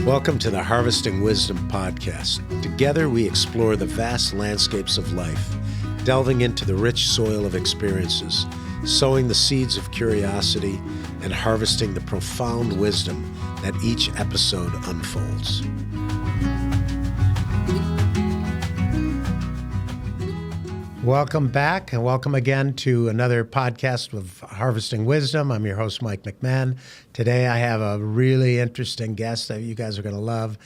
Welcome to the Harvesting Wisdom podcast. Together we explore the vast landscapes of life, delving into the rich soil of experiences, sowing the seeds of curiosity, and harvesting the profound wisdom that each episode unfolds. Welcome back, and welcome again to another podcast of Harvesting Wisdom. I'm your host, Mike McMahon. Today I have a really interesting guest that you guys are going to love,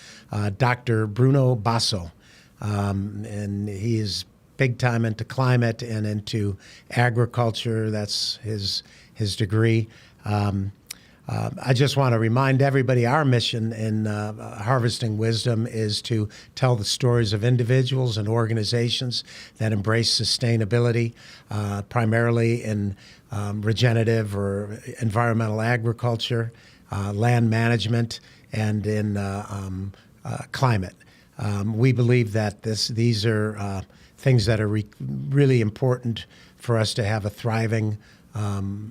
Dr. Bruno Basso. And he is big time into climate and into agriculture. That's his degree. I just want to remind everybody our mission in Harvesting Wisdom is to tell the stories of individuals and organizations that embrace sustainability, primarily in regenerative or environmental agriculture, land management, and in climate. We believe that these are things that are really important for us to have a thriving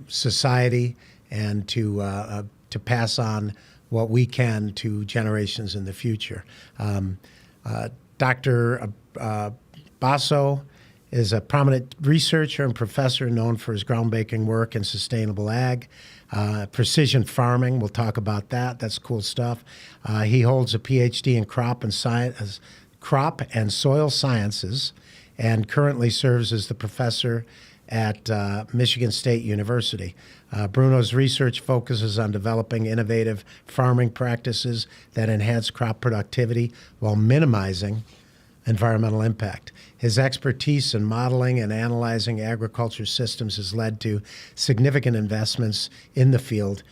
society and to pass on what we can to generations in the future. Dr. Basso is a prominent researcher and professor known for his groundbreaking work in sustainable ag, precision farming. We'll talk about that. That's cool stuff. He holds a PhD in crop and soil sciences, and currently serves as the professor at Michigan State University. Bruno's research focuses on developing innovative farming practices that enhance crop productivity while minimizing environmental impact. His expertise in modeling and analyzing agriculture systems has led to significant advancements in the field,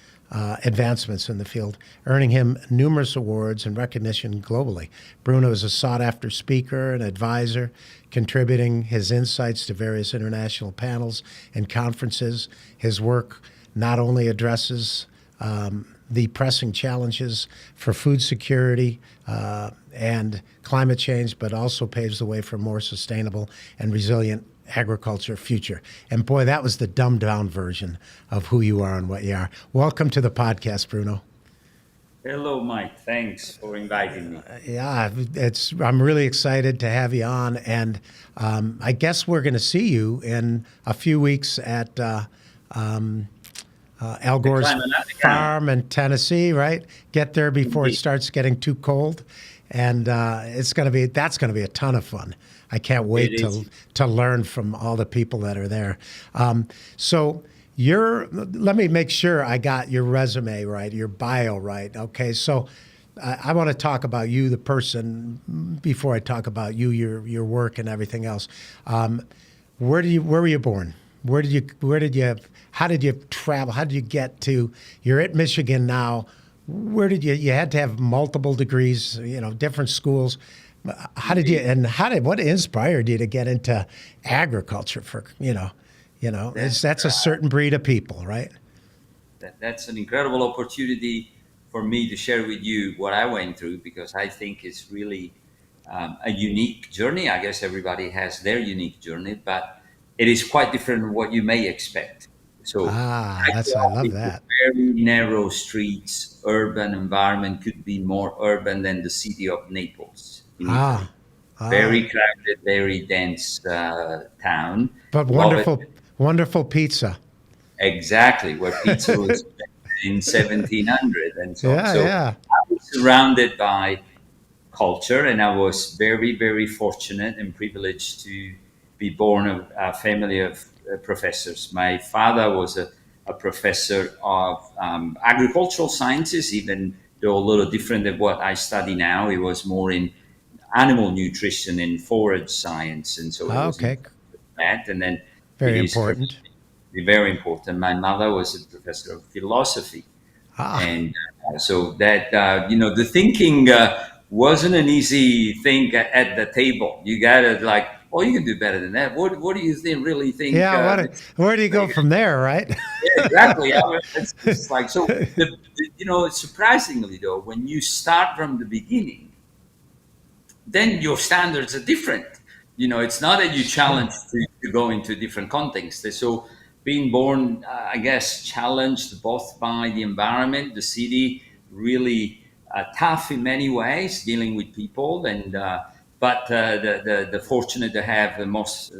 earning him numerous awards and recognition globally. Bruno is a sought-after speaker and advisor, contributing his insights to various international panels and conferences. His work not only addresses the pressing challenges for food security and climate change, but also paves the way for a more sustainable and resilient agriculture future. And boy, that was the dumbed down version of who you are and what you are. Welcome to the podcast, Bruno. Hello, Mike. Thanks for inviting me. I'm really excited to have you on, and I guess we're going to see you in a few weeks at Al Gore's farm in Tennessee, right? Get there before it starts getting too cold, and that's going to be a ton of fun. I can't wait to learn from all the people that are there. Let me make sure I got your resume right, your bio right. Okay, so I want to talk about you, the person, before I talk about you, your work and everything else. Where were you born? How did you travel? How did you get to? You're at Michigan now. You had to have multiple degrees, different schools. What inspired you to get into agriculture that's a certain breed of people, right? That's an incredible opportunity for me to share with you what I went through, because I think it's really a unique journey. I guess everybody has their unique journey, but it is quite different from what you may expect. So I love that. Very narrow streets, urban environment, could be more urban than the city of Naples in Italy. Very crowded, very dense town. But wonderful pizza. Exactly, where pizza was in 1700 and so on. So yeah. I was surrounded by culture, and I was very, very fortunate and privileged to be born of a family of professors. My father was a professor of agricultural sciences, even though a little different than what I study now. He was more in animal nutrition and forage science, and so okay, that. And then very important. Very important. My mother was a professor of philosophy, and so that the thinking wasn't an easy thing at the table. You gotta you can do better than that. What do you really think? Yeah, where do you go from there, right? Yeah, exactly. It's like so. Surprisingly though, when you start from the beginning, then your standards are different. It's not that you challenge to go into different contexts. So being born, I guess, challenged both by the environment, the city really tough in many ways, dealing with people, and but the fortunate to have the most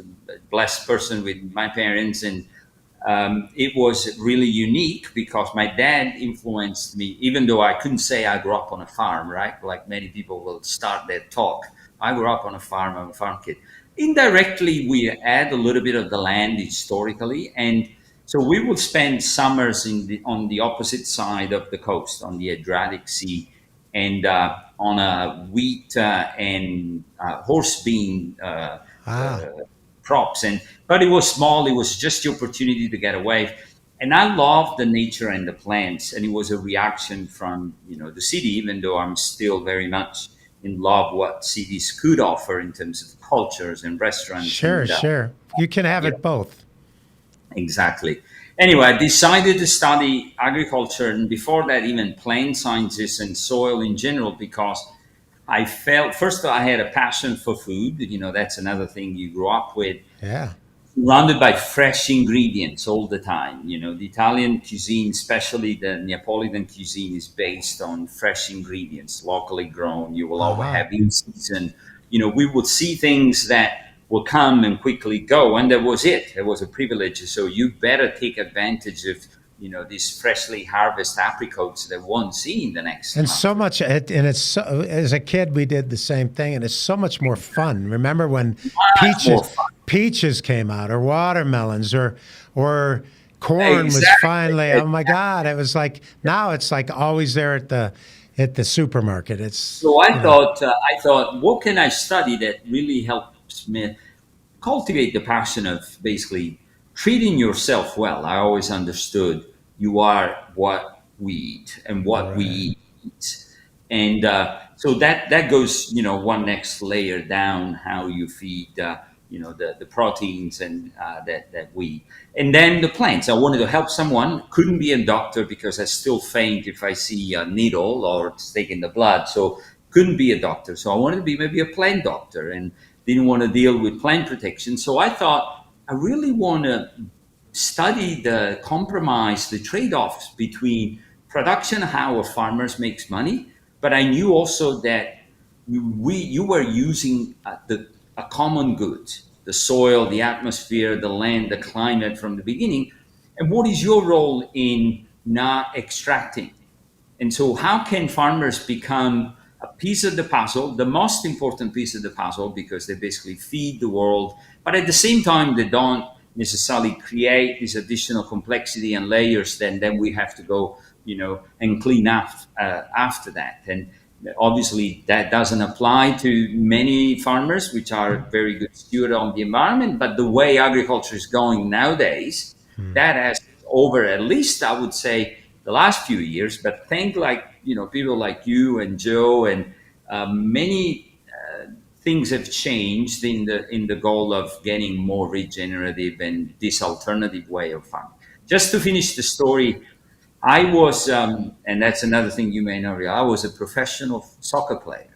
blessed person with my parents, and it was really unique because my dad influenced me, even though I couldn't say I grew up on a farm, right? Like many people will start their talk. I grew up on a farm, I'm a farm kid. Indirectly, we had a little bit of the land historically. And so we would spend summers on the opposite side of the coast, on the Adriatic Sea, and on a wheat and horse bean Ah, crops. And but it was small. It was just the opportunity to get away. And I loved the nature and the plants. And it was a reaction from the city, even though I'm still very much in love what cities could offer in terms of cultures and restaurants sure, and sure. You can have yeah, it both. exactly. Anyway, I decided to study agriculture, and before that, even plant sciences and soil in general, because I felt first I had a passion for food. That's another thing you grew up with, Yeah. surrounded by fresh ingredients all the time. The Italian cuisine, especially the Neapolitan cuisine, is based on fresh ingredients, locally grown. You will always Uh-huh. have in season. We would see things that will come and quickly go, and that was it. It was a privilege. So you better take advantage of these freshly harvested apricots that won't see in the next And month. so much, and it's so, as a kid, we did the same thing, and it's so much more fun. Remember when Much peaches more fun. peaches came out, or watermelons, or corn was finally? Exactly. Oh my God! It was like now it's like always there at the supermarket. It's So I thought, what can I study that really helps me cultivate the passion of basically treating yourself well? I always understood you are what we eat and what we right. eat, and so that goes one next layer down how you feed the proteins and that we eat. And then the plants. I wanted to help someone. Couldn't be a doctor because I still faint if I see a needle or stake in the blood. So couldn't be a doctor. So I wanted to be maybe a plant doctor and didn't want to deal with plant protection. So I thought I really want to study the compromise, the trade-offs between production, how a farmers makes money. But I knew also that you were using a common good, the soil, the atmosphere, the land, the climate from the beginning. And what is your role in not extracting? And so, how can farmers become a piece of the puzzle, the most important piece of the puzzle, because they basically feed the world, but at the same time, they don't necessarily create this additional complexity and layers. Then we have to go, and clean up after that. And obviously, that doesn't apply to many farmers, which are very good steward on the environment. But the way agriculture is going nowadays, Hmm. that has over at least I would say the last few years. But think like people like you and Joe and many things have changed in the goal of getting more regenerative and this alternative way of farming. Just to finish the story, I was, and that's another thing you may not realize, I was a professional soccer player,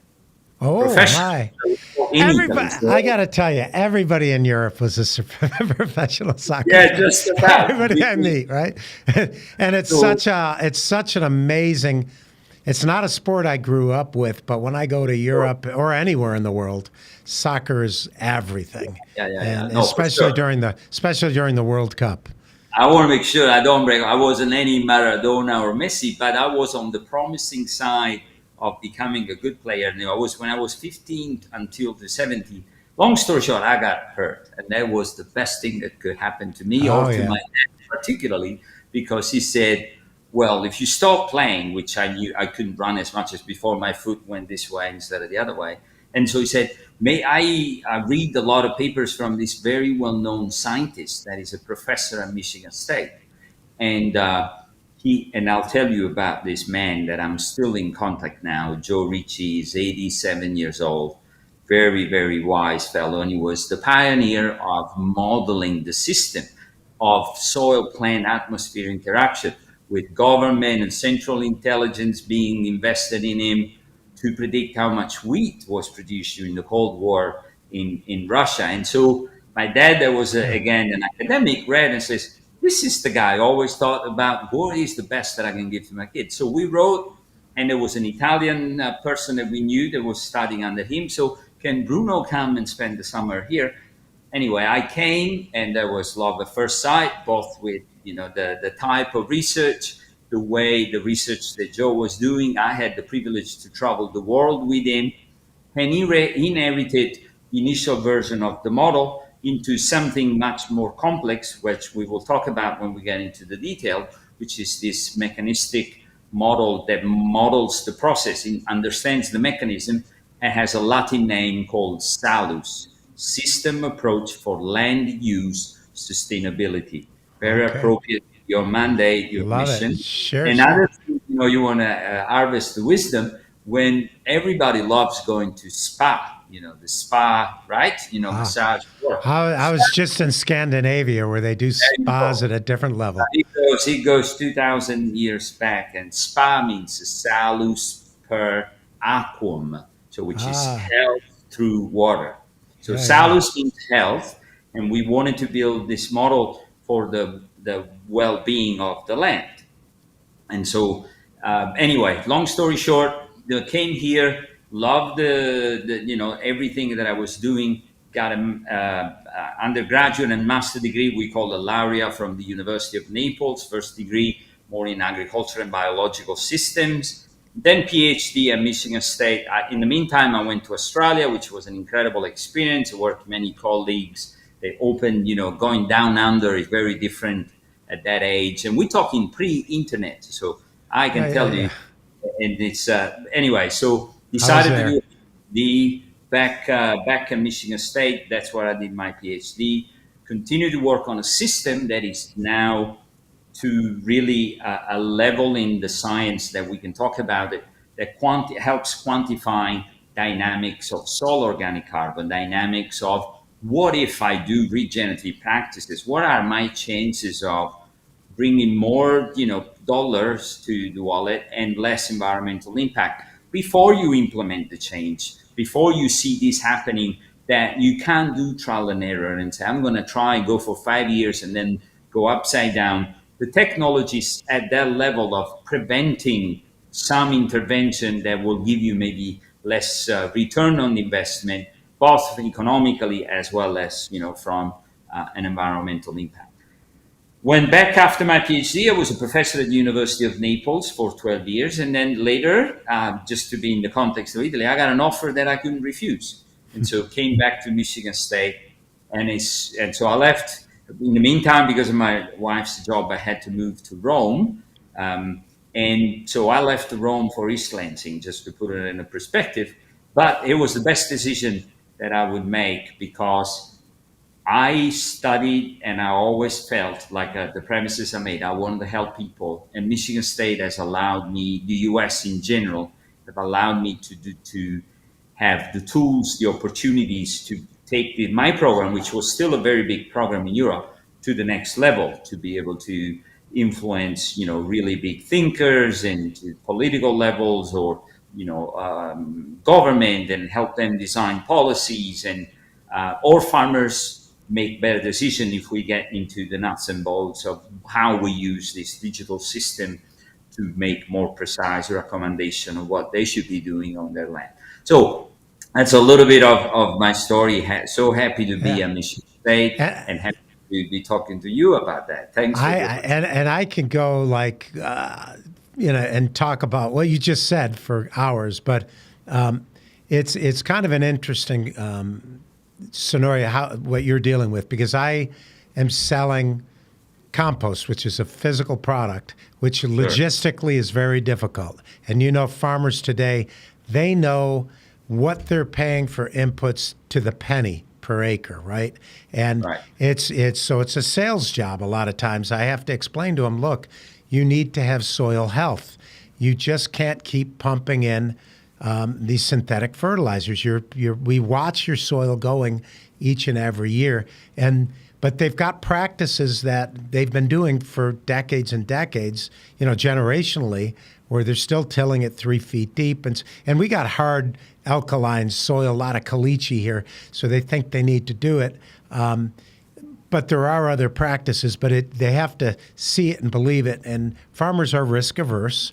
Oh professional my! in Italy. Everybody, I So got to tell you, everybody in Europe was a professional soccer yeah, player. just about. Everybody I meet, right? And So it's such an amazing. It's not a sport I grew up with, but when I go to Europe or anywhere in the world, soccer is everything, yeah. and No, for especially sure. during the World Cup. I want to make sure I don't break. I wasn't any Maradona or Messi, but I was on the promising side of becoming a good player. I was when I was 15 until the 17. Long story short, I got hurt, and that was the best thing that could happen to me or Oh to my yeah. dad, particularly because he said, "Well, if you stop playing, which I knew I couldn't run as much as before, my foot went this way instead of the other way." And so he said, may I read a lot of papers from this very well-known scientist that is a professor at Michigan State, and I'll tell you about this man that I'm still in contact now. Joe Ricci is 87 years old, very very wise fellow, and he was the pioneer of modeling the system of soil plant atmosphere interaction with government and central intelligence being invested in him to predict how much wheat was produced during the Cold War in Russia. And so my dad, that was again an academic, read and says, "This is the guy I always thought about. What is the best that I can give to my kids?" So we wrote and there was an Italian person that we knew that was studying under him. So can Bruno come and spend the summer here? Anyway, I came, and there was love at first sight, both with the type of research, the way the research that Joe was doing. I had the privilege to travel the world with him, and he inherited the initial version of the model into something much more complex, which we will talk about when we get into the detail, which is this mechanistic model that models the process, understands the mechanism, and has a Latin name called Salus, System Approach for Land Use Sustainability. Very appropriate to your mandate, your Love mission. it. Sure. Another thing, you want to harvest the wisdom when everybody loves going to spa, the spa, right? Massage work. I was just in Scandinavia where they do There you spas go. at a different level. It goes 2,000 years back, and spa means salus per aquam, so which is health through water. So Yeah, salus means health, and we wanted to build this model for the well-being of the land. And so, anyway, long story short, they came here, loved the everything that I was doing. Got an undergraduate and master degree. We call the laurea from the University of Naples. First degree more in agriculture and biological systems. Then PhD at Michigan State. In the meantime, I went to Australia, which was an incredible experience. I worked with many colleagues. They opened, going down under is very different at that age, and we're talking pre-internet, so I can tell you. And it's anyway. So decided to do the back in Michigan State. That's where I did my PhD. Continue to work on a system that is now to really a level in the science that we can talk about it that helps quantify dynamics of soil organic carbon, dynamics of what if I do regenerative practices? What are my chances of bringing more, dollars to the wallet and less environmental impact before you implement the change, before you see this happening, that you can't do trial and error and say, I'm going to try, go for 5 years and then go upside down. The technologies at that level of preventing some intervention that will give you maybe less return on investment, both economically as well as, from an environmental impact. Went back after my PhD. I was a professor at the University of Naples for 12 years. And then later, just to be in the context of Italy, I got an offer that I couldn't refuse. And so came back to Michigan State. And so I left. In the meantime, because of my wife's job, I had to move to Rome. And so I left Rome for East Lansing, just to put it in a perspective. But it was the best decision that I would make, because I studied and I always felt like the premises I made, I wanted to help people. And Michigan State has allowed me, the US in general, have allowed me to have the tools, the opportunities to take my program, which was still a very big program in Europe, to the next level, to be able to influence, really big thinkers and political levels, or, government, and help them design policies, and or farmers make better decisions if we get into the nuts and bolts of how we use this digital system to make more precise recommendation of what they should be doing on their land. So that's a little bit of my story. So happy to be at Michigan State, and happy to be talking to you about that. Thanks. And I can go like, and talk about what you just said for hours, but it's kind of an interesting scenario, what you're dealing with, because I am selling compost, which is a physical product, which logistically is very difficult. And farmers today, they know what they're paying for inputs to the penny per acre, right? And it's a sales job a lot of times. I have to explain to them, look, you need to have soil health. You just can't keep pumping in these synthetic fertilizers. We watch your soil going each and every year, but they've got practices that they've been doing for decades and decades, generationally, where they're still tilling it 3 feet deep, and we got hard alkaline soil, a lot of caliche here, so they think they need to do it. But there are other practices, but they have to see it and believe it. And farmers are risk averse.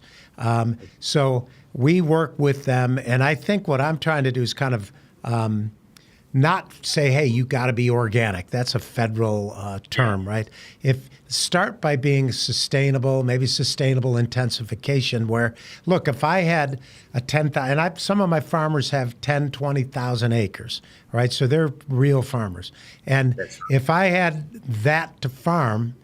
So we work with them, and I think what I'm trying to do is kind of not say, hey, you got to be organic. That's a federal term, right? If start by being sustainable, maybe sustainable intensification, where, look, if I had a 10,000, and some of my farmers have 10, 20,000 acres, right? So they're real farmers. And if I had that to farm,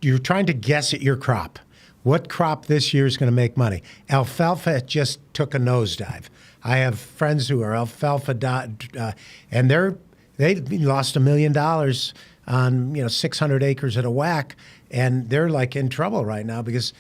you're trying to guess at your crop. What crop this year is going to make money? Alfalfa just took a nosedive. I have friends who are alfalfa, and they lost $1 million on 600 acres at a whack, and they're like in trouble right now because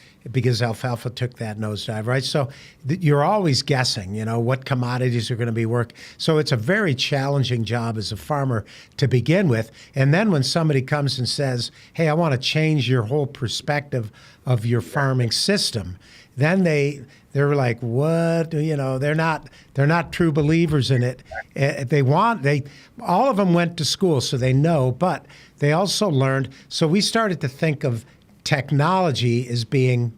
alfalfa took that nosedive, right? So you're always guessing, what commodities are going to be work. So it's a very challenging job as a farmer to begin with. And then when somebody comes and says, hey, I want to change your whole perspective of your farming system, then they're like, what? They're not true believers in it. All of them went to school, so they know, but they also learned. So we started to think of technology as being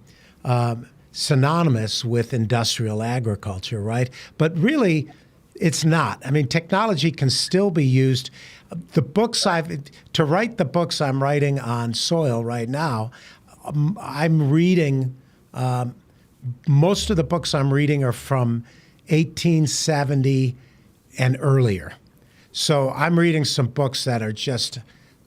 synonymous with industrial agriculture, right? But really, it's not. I mean, technology can still be used. To write the books I'm writing on soil right now, I'm reading. Most of the books I'm reading are from 1870 and earlier. So I'm reading some books that are just,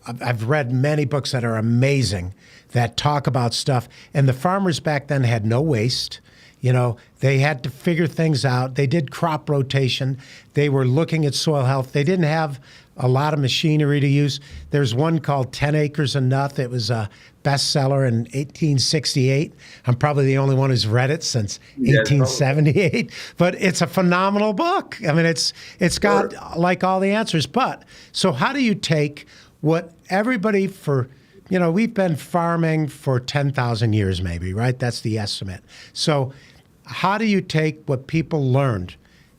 I've read many books that are amazing that talk about stuff. And the farmers back then had no waste. They had to figure things out. They did crop rotation. They were looking at soil health. They didn't have a lot of machinery to use. There's one called 10 Acres and Noth. It was a bestseller in 1868. I'm probably the only one who's read it since 1878. But it's a phenomenal book. I mean, it's got like all the answers. But so how do you take what everybody we've been farming for 10,000 years maybe, right? That's the estimate. So how do you take what people learned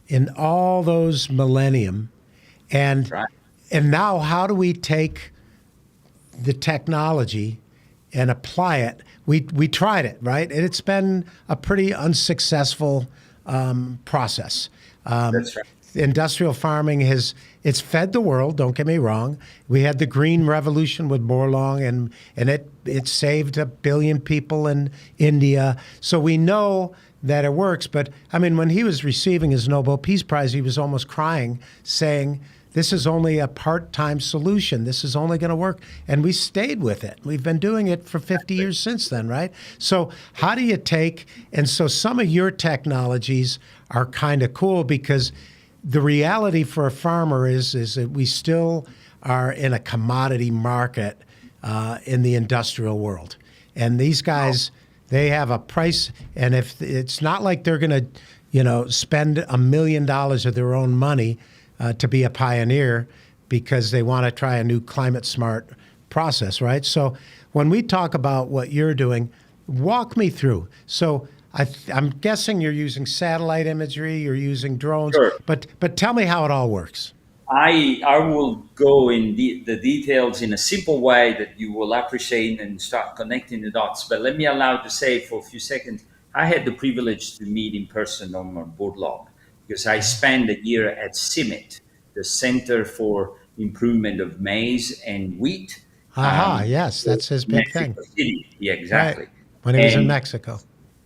in all those millennium and now how do we take the technology and apply it? We tried it, right? And it's been a pretty unsuccessful process. That's right. Industrial farming it's fed the world, don't get me wrong. We had the Green Revolution with Borlaug, and it saved 1 billion people in India. So we know that it works. But, I mean, when he was receiving his Nobel Peace Prize, he was almost crying, saying, this is only a part-time solution. This is only going to work. And we stayed with it. We've been doing it for 50 years since then, right? So how do you so some of your technologies are kind of cool because the reality for a farmer is that we still are in a commodity market in the industrial world. And these guys, they have a price. And if it's not like they're going to, spend $1 million of their own money to be a pioneer because they want to try a new climate smart process, right? So when we talk about what you're doing, walk me through. So I'm guessing you're using satellite imagery, you're using drones, Sure. but tell me how it all works. I will go in the details in a simple way that you will appreciate and start connecting the dots. But let me allow to say for a few seconds, I had the privilege to meet in person on Borlaug because I spent a year at CIMMYT, the Center for Improvement of Maize and Wheat. Yes, that's his big Mexico thing. City. Yeah, exactly. Right. When he was in Mexico.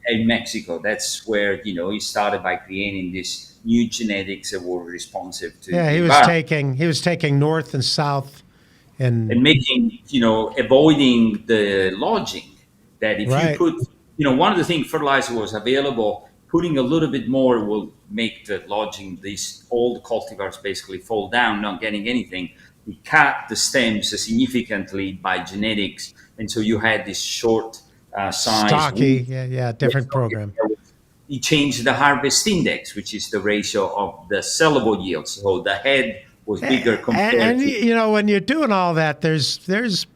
In Mexico, that's where he started by creating this new genetics that were responsive to. Yeah, he was taking north and south, and making avoiding the lodging. That if you put one of the things fertilizer was available, putting a little bit more will make the lodging. These old cultivars basically fall down, not getting anything. He cut the stems significantly by genetics, and so you had this short. Size. Stocky, different program. He changed the harvest index, which is the ratio of the sellable yields. So the head was bigger compared to... when you're doing all that, there's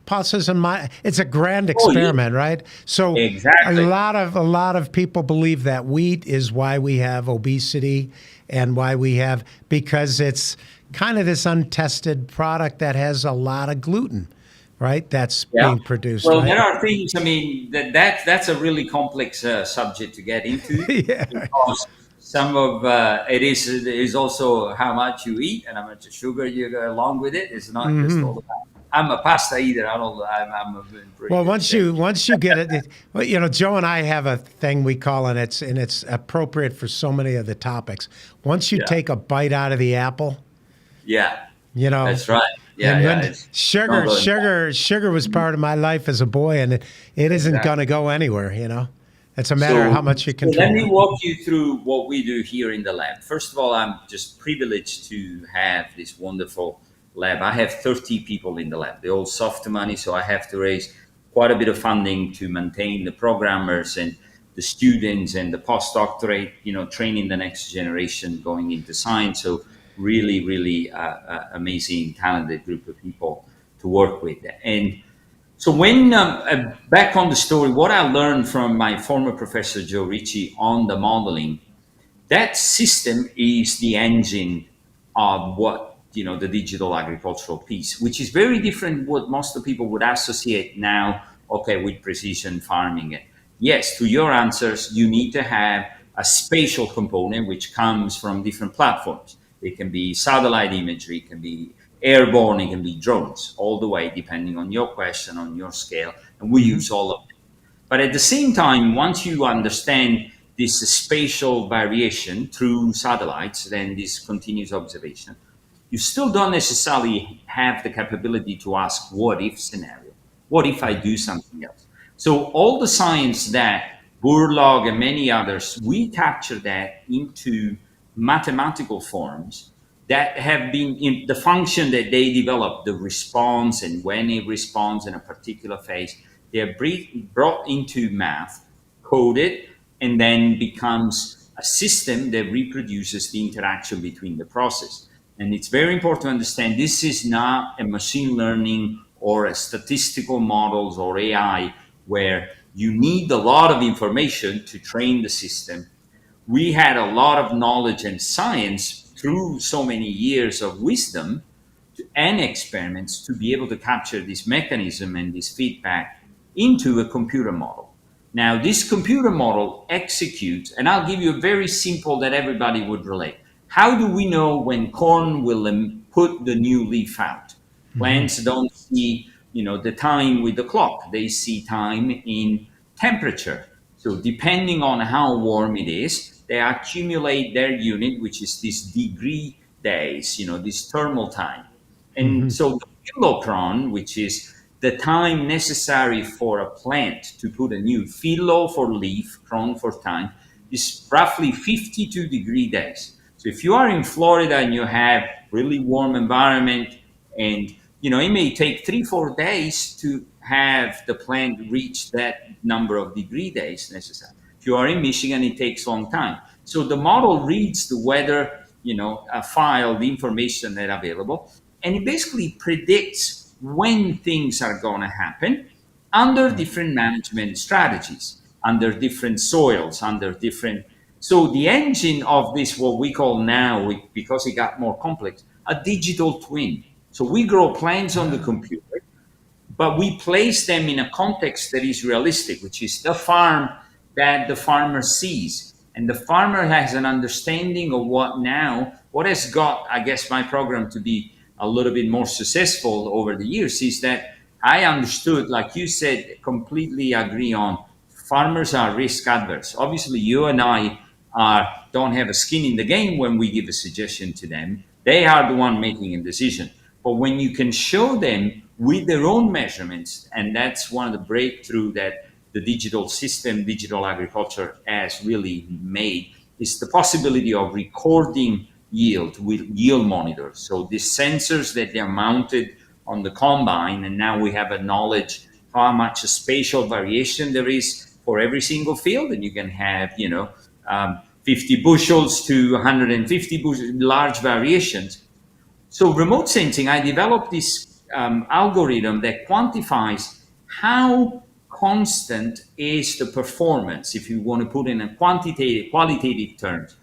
pluses and it's a grand experiment, right? So exactly. a lot of people believe that wheat is why we have obesity and because it's kind of this untested product that has a lot of gluten. right? That's Yeah. being produced, Well, right? there are things. I mean, that's a really complex subject to get into, Yeah. because some of it is also how much you eat and how much sugar you go along with it. It's not just all about. I'm a pasta eater. I don't. I'm in pretty Well, good once shape. you get it, well, Joe and I have a thing we call, and it's appropriate for so many of the topics. Once you Yeah. take a bite out of the apple, Yeah. you know, That's right. Yeah. and Yeah. when It's not sugar, going back. sugar, sugar was part of my life as a boy, and it isn't going Exactly. to go anywhere. It's a matter of how So, much you so let control me it. walk you through what we do here in the lab. First of all, I'm just privileged to have this wonderful lab. I have 30 people in the lab. They all soft money, so I have to raise quite a bit of funding to maintain the programmers and the students and the postdoctorate, training the next generation going into science. So really, really amazing, talented group of people to work with. And so when back on the story, what I learned from my former professor Joe Ritchie on the modeling, that system is the engine of what the digital agricultural piece, which is very different what most of the people would associate now, okay, with precision farming. And yes, to your answers, you need to have a spatial component which comes from different platforms. It can be satellite imagery, it can be airborne, it can be drones, all the way depending on your question, on your scale, and we use all of them. But at the same time, once you understand this spatial variation through satellites, then this continuous observation, you still don't necessarily have the capability to ask what if scenario. What if I do something else? So all the science that Burlog and many others, we capture that into mathematical forms that have been in the function that they develop, the response and when it responds in a particular phase, they're brought into math, coded, and then becomes a system that reproduces the interaction between the process. And it's very important to understand this is not a machine learning or a statistical models or AI where you need a lot of information to train the system. We had a lot of knowledge and science through so many years of wisdom and experiments to be able to capture this mechanism and this feedback into a computer model. Now, this computer model executes, and I'll give you a very simple that everybody would relate. How do we know when corn will put the new leaf out? Plants don't see, the time with the clock. They see time in temperature. So depending on how warm it is, they accumulate their unit, which is this degree days, this thermal time. And so the phyllochron, which is the time necessary for a plant to put a new phyllo for leaf, chron for time, is roughly 52 degree days. So if you are in Florida and you have really warm environment, and it may take 3-4 days to have the plant reach that number of degree days necessary. If you are in Michigan, it takes a long time. So the model reads the weather, a file, the information that available, and it basically predicts when things are going to happen under different management strategies, under different soils, under different. So the engine of this, what we call now, because it got more complex, a digital twin. So we grow plants on the computer, but we place them in a context that is realistic, which is the farm that the farmer sees. And the farmer has an understanding of what has got, I guess, my program to be a little bit more successful over the years is that I understood, like you said, completely agree on farmers are risk adverse. Obviously, you and I don't have a skin in the game when we give a suggestion to them. They are the one making a decision. But when you can show them with their own measurements, and that's one of the breakthrough that the digital system, digital agriculture has really made, is the possibility of recording yield with yield monitors. So these sensors that they're mounted on the combine, and now we have a knowledge how much spatial variation there is for every single field, and you can have 50 bushels to 150 bushels, large variations. So remote sensing, I developed this algorithm that quantifies how constant is the performance, if you want to put in a qualitative terms.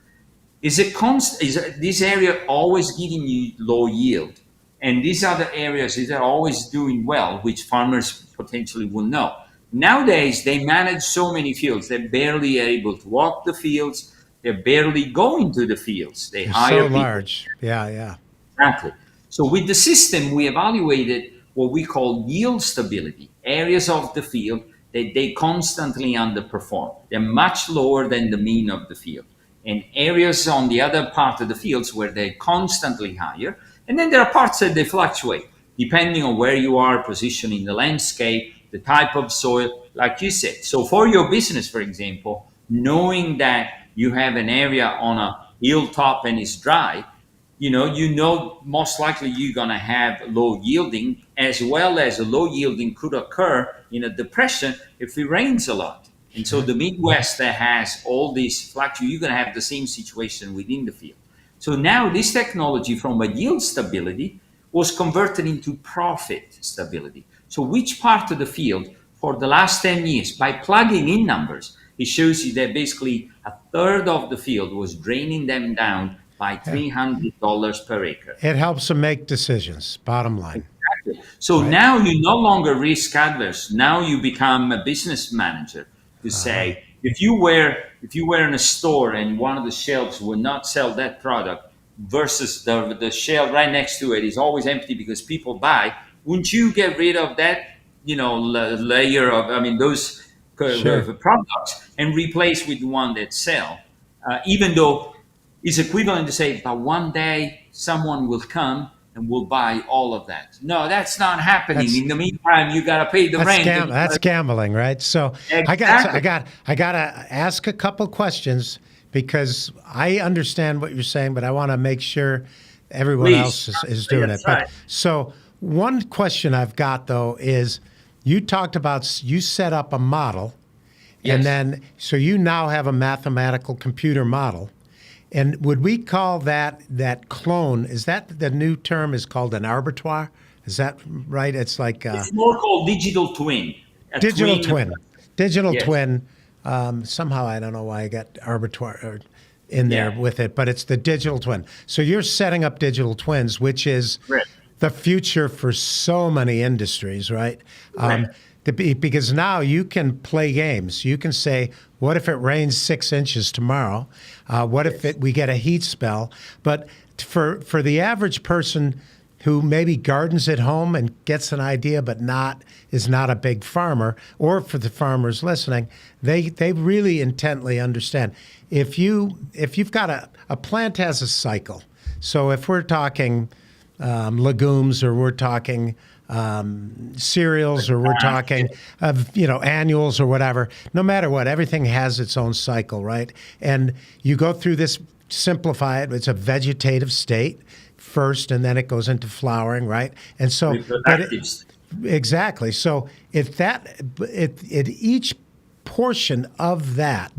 Is this area always giving you low yield? And these are the areas that are always doing well, which farmers potentially will know. Nowadays, they manage so many fields, they're barely able to walk the fields, they're barely going to the fields. They They're so hire people. large. Yeah, yeah. Exactly. So with the system, we evaluated what we call yield stability, areas of the field that they constantly underperform. They're much lower than the mean of the field. And areas on the other part of the fields where they're constantly higher. And then there are parts that they fluctuate, depending on where you are positioned in the landscape, the type of soil, like you said. So for your business, for example, knowing that you have an area on a hilltop and it's dry, most likely you're going to have low yielding, as well as a low yielding could occur in a depression if it rains a lot. And so the Midwest that has all these fluctuations, you're going to have the same situation within the field. So now this technology from a yield stability was converted into profit stability. So which part of the field for the last 10 years, by plugging in numbers, it shows you that basically a third of the field was draining them down by $300 per acre. It helps them make decisions, bottom line. Exactly. So now you no longer risk adverse. Now you become a business manager to say, if you were in a store and one of the shelves would not sell that product versus the shelf right next to it is always empty because people buy, wouldn't you get rid of that, layer of, those products and replace with the one that sell, even though it's equivalent to say, but one day someone will come and will buy all of that. No, that's not happening. In the meantime, you got to pay the rent. That's gambling, right? So exactly. I got to ask a couple questions because I understand what you're saying, but I want to make sure everyone else is doing it. Right. But so one question I've got though is you talked about you set up a model, and then so you now have a mathematical computer model. And would we call that clone? Is that the new term is called an arbitrage? Is that right? It's like it's more called digital twin. Digital twin. Somehow I don't know why I got arbitrage in there with it, but it's the digital twin. So you're setting up digital twins, which is the future for so many industries, right? Because now you can play games. You can say, what if it rains 6 inches tomorrow? What if we get a heat spell? But for the average person who maybe gardens at home and gets an idea but is not a big farmer, or for the farmers listening, they really intently understand. If you've got a plant has a cycle. So if we're talking legumes or we're talking cereals or we're talking of annuals or whatever, no matter what, everything has its own cycle, right? And you go through this, simplify it, it's a vegetative state first, and then it goes into flowering, right? And so exactly. So at each portion of that,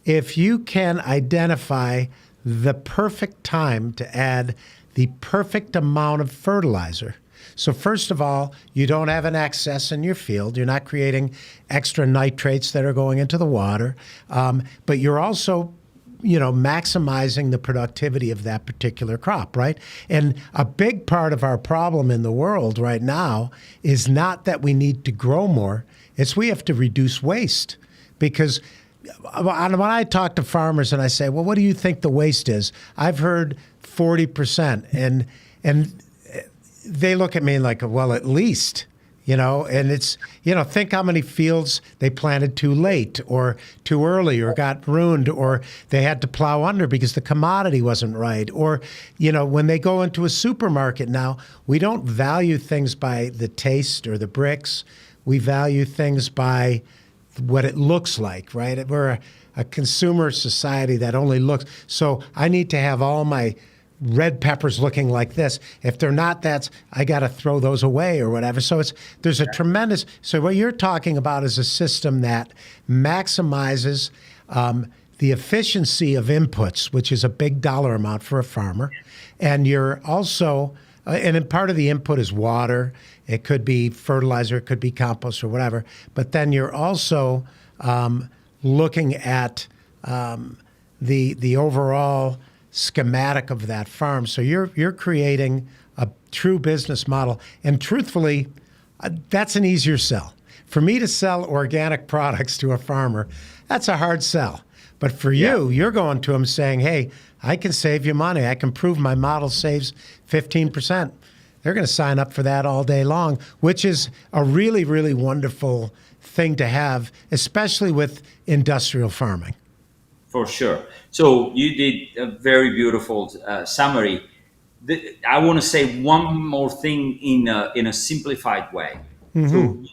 if you can identify the perfect time to add the perfect amount of fertilizer. So first of all, you don't have an excess in your field. You're not creating extra nitrates that are going into the water, but you're also, maximizing the productivity of that particular crop, right? And a big part of our problem in the world right now is not that we need to grow more; it's we have to reduce waste. Because when I talk to farmers and I say, "Well, what do you think the waste is?" I've heard 40%, and they look at me like, well, at least, and it's, think how many fields they planted too late or too early or got ruined or they had to plow under because the commodity wasn't right. Or, when they go into a supermarket now, we don't value things by the taste or the bricks. We value things by what it looks like, right? We're a consumer society that only looks. So I need to have all my red peppers looking like this. If they're not, I got to throw those away or whatever. So there's a tremendous. So what you're talking about is a system that maximizes the efficiency of inputs, which is a big dollar amount for a farmer, and you're also. And then part of the input is water. It could be fertilizer. It could be compost or whatever. But then you're also looking at the overall schematic of that farm. So you're creating a true business model. And truthfully, that's an easier sell. For me to sell organic products to a farmer, that's a hard sell. But for you, you're going to them saying, hey, I can save you money. I can prove my model saves 15%. They're going to sign up for that all day long, which is a really, really wonderful thing to have, especially with industrial farming. For sure. So you did a very beautiful summary. I want to say one more thing in a simplified way. So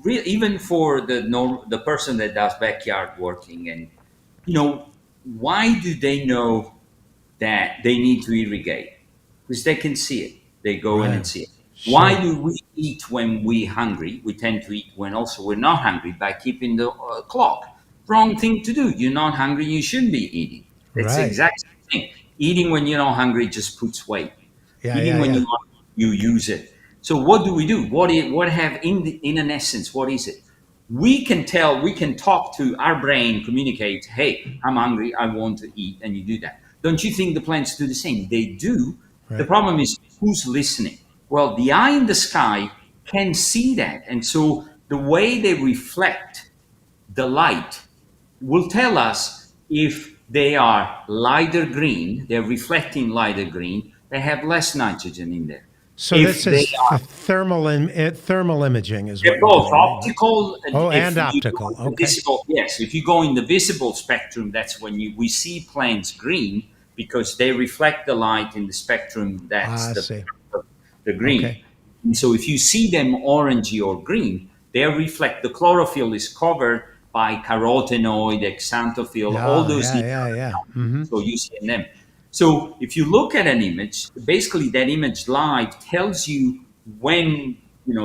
even for the person that does backyard working, and why do they know that they need to irrigate? Because they can see it. They go in and see it. Sure. Why do we eat when we're hungry? We tend to eat when also we're not hungry by keeping the clock. Wrong thing to do. You're not hungry, you shouldn't be eating. It's the exact same thing. Eating when you're not hungry just puts weight. Eating when you use it. So what do? What have in an essence, what is it? We can talk to our brain, communicate, hey, I'm hungry, I want to eat, and you do that. Don't you think the plants do the same? They do. Right. The problem is who's listening? Well, the eye in the sky can see that. And so the way they reflect the light will tell us if they are lighter green, they're reflecting lighter green, they have less nitrogen in there. So if this is thermal imaging is what both optical and optical. Okay. Visible, yes, if you go in the visible spectrum, that's when we see plants green because they reflect the light in the spectrum. That's the green. Okay. And so if you see them orangey or green, they reflect the chlorophyll is covered by carotenoid, xanthophyll, all those. So you see them. So if you look at an image, basically that image light tells you when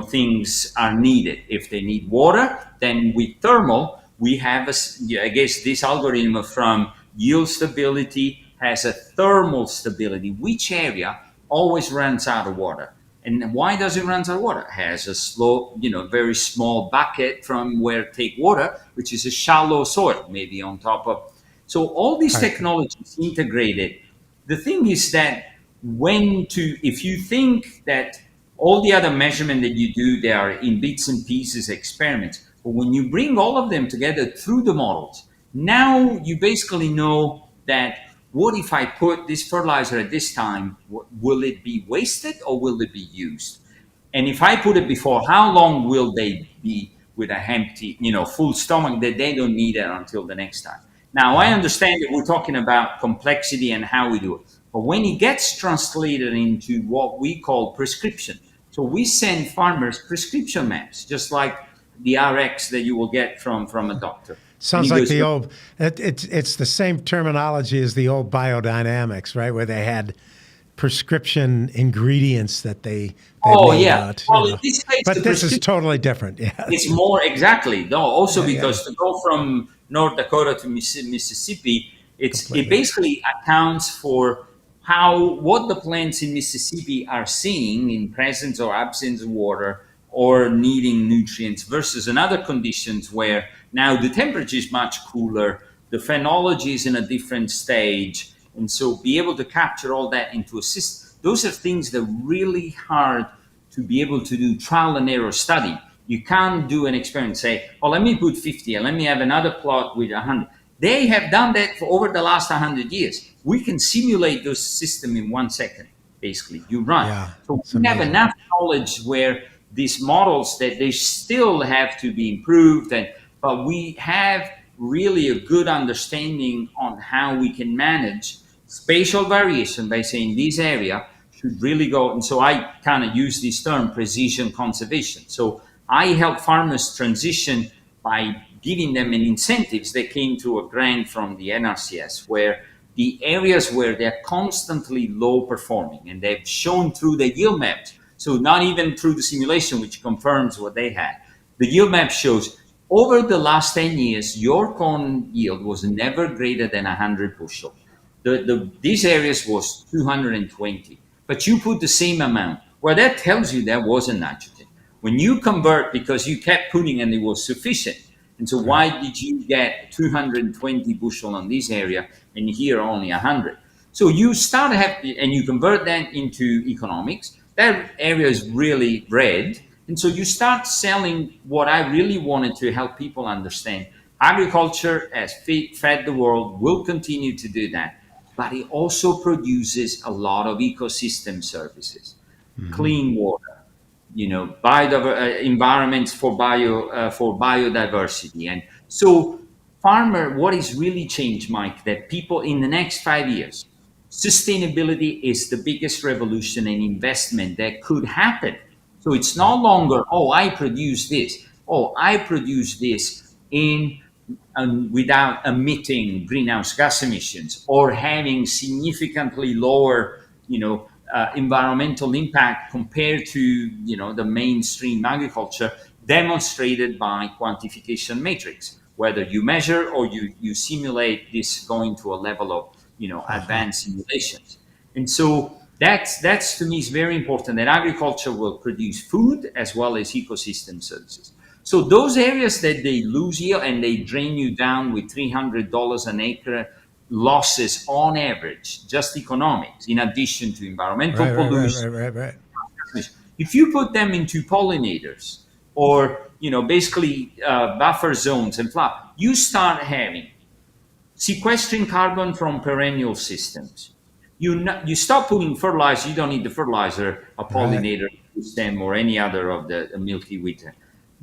things are needed. If they need water, then with thermal, we have I guess this algorithm from yield stability has a thermal stability. Which area always runs out of water? And why does it run out of water? It has a slow, very small bucket from where it take water, which is a shallow soil, maybe on top of. So all these technologies integrated. The thing is that if you think that all the other measurement that you do, they are in bits and pieces experiments, but when you bring all of them together through the models, now you basically know that what if I put this fertilizer at this time, will it be wasted or will it be used? And if I put it before, how long will they be with a empty, full stomach that they don't need it until the next time? Now, I understand that we're talking about complexity and how we do it. But when it gets translated into what we call prescription, so we send farmers prescription maps, just like the RX that you will get from a doctor. Sounds like the old, it's the same terminology as the old biodynamics, right? Where they had prescription ingredients that they made out. Well, in this case, but this is totally different. Yeah, it's more exactly. No, also because to go from North Dakota to Mississippi, it basically accounts for what the plants in Mississippi are seeing in presence or absence of water or needing nutrients versus in other conditions where now the temperature is much cooler, the phenology is in a different stage, and so be able to capture all that into a system. Those are things that are really hard to be able to do trial and error study. You can't do an experiment, say, let me put 50 and let me have another plot with 100. They have done that for over the last 100 years. We can simulate those systems in 1 second, basically. You run. Yeah, so we have enough knowledge where these models that they still have to be improved, but we have really a good understanding on how we can manage spatial variation by saying this area should really go. And so I kind of use this term precision conservation. So I help farmers transition by giving them an incentives. They came to a grant from the NRCS where the areas where they're constantly low performing, and they've shown through the yield maps, so not even through the simulation, which confirms what they had. The yield map shows over the last 10 years, your corn yield was never greater than 100 bushel. These areas was 220, but you put the same amount. Well, that tells you there wasn't nitrogen. When you convert, because you kept putting and it was sufficient, and so why did you get 220 bushel on this area and here only 100? So you start to have, and you convert that into economics. That area is really red. And so you start selling what I really wanted to help people understand. Agriculture has fed the world, will continue to do that, but it also produces a lot of ecosystem services, clean water, environments for biodiversity. And so farmer, what is really changed, Mike, that people in the next 5 years, sustainability is the biggest revolution and investment that could happen. So it's no Right. longer, oh, I produce this, oh, I produce this in without emitting greenhouse gas emissions or having significantly lower, environmental impact compared to, the mainstream agriculture, demonstrated by quantification matrix. Whether you measure or you simulate this going to a level of, Uh-huh. advanced simulations. And so that's to me is very important, that agriculture will produce food as well as ecosystem services. So those areas that they lose yield and they drain you down with $300 an acre losses on average, just economics, in addition to environmental Right, right, right, pollution. right, right, right. If you put them into pollinators or, basically buffer zones and flower, you start having sequestering carbon from perennial systems. You stop putting fertilizer. You don't need the fertilizer, a Right. pollinator stem, or any other of the Milky Way.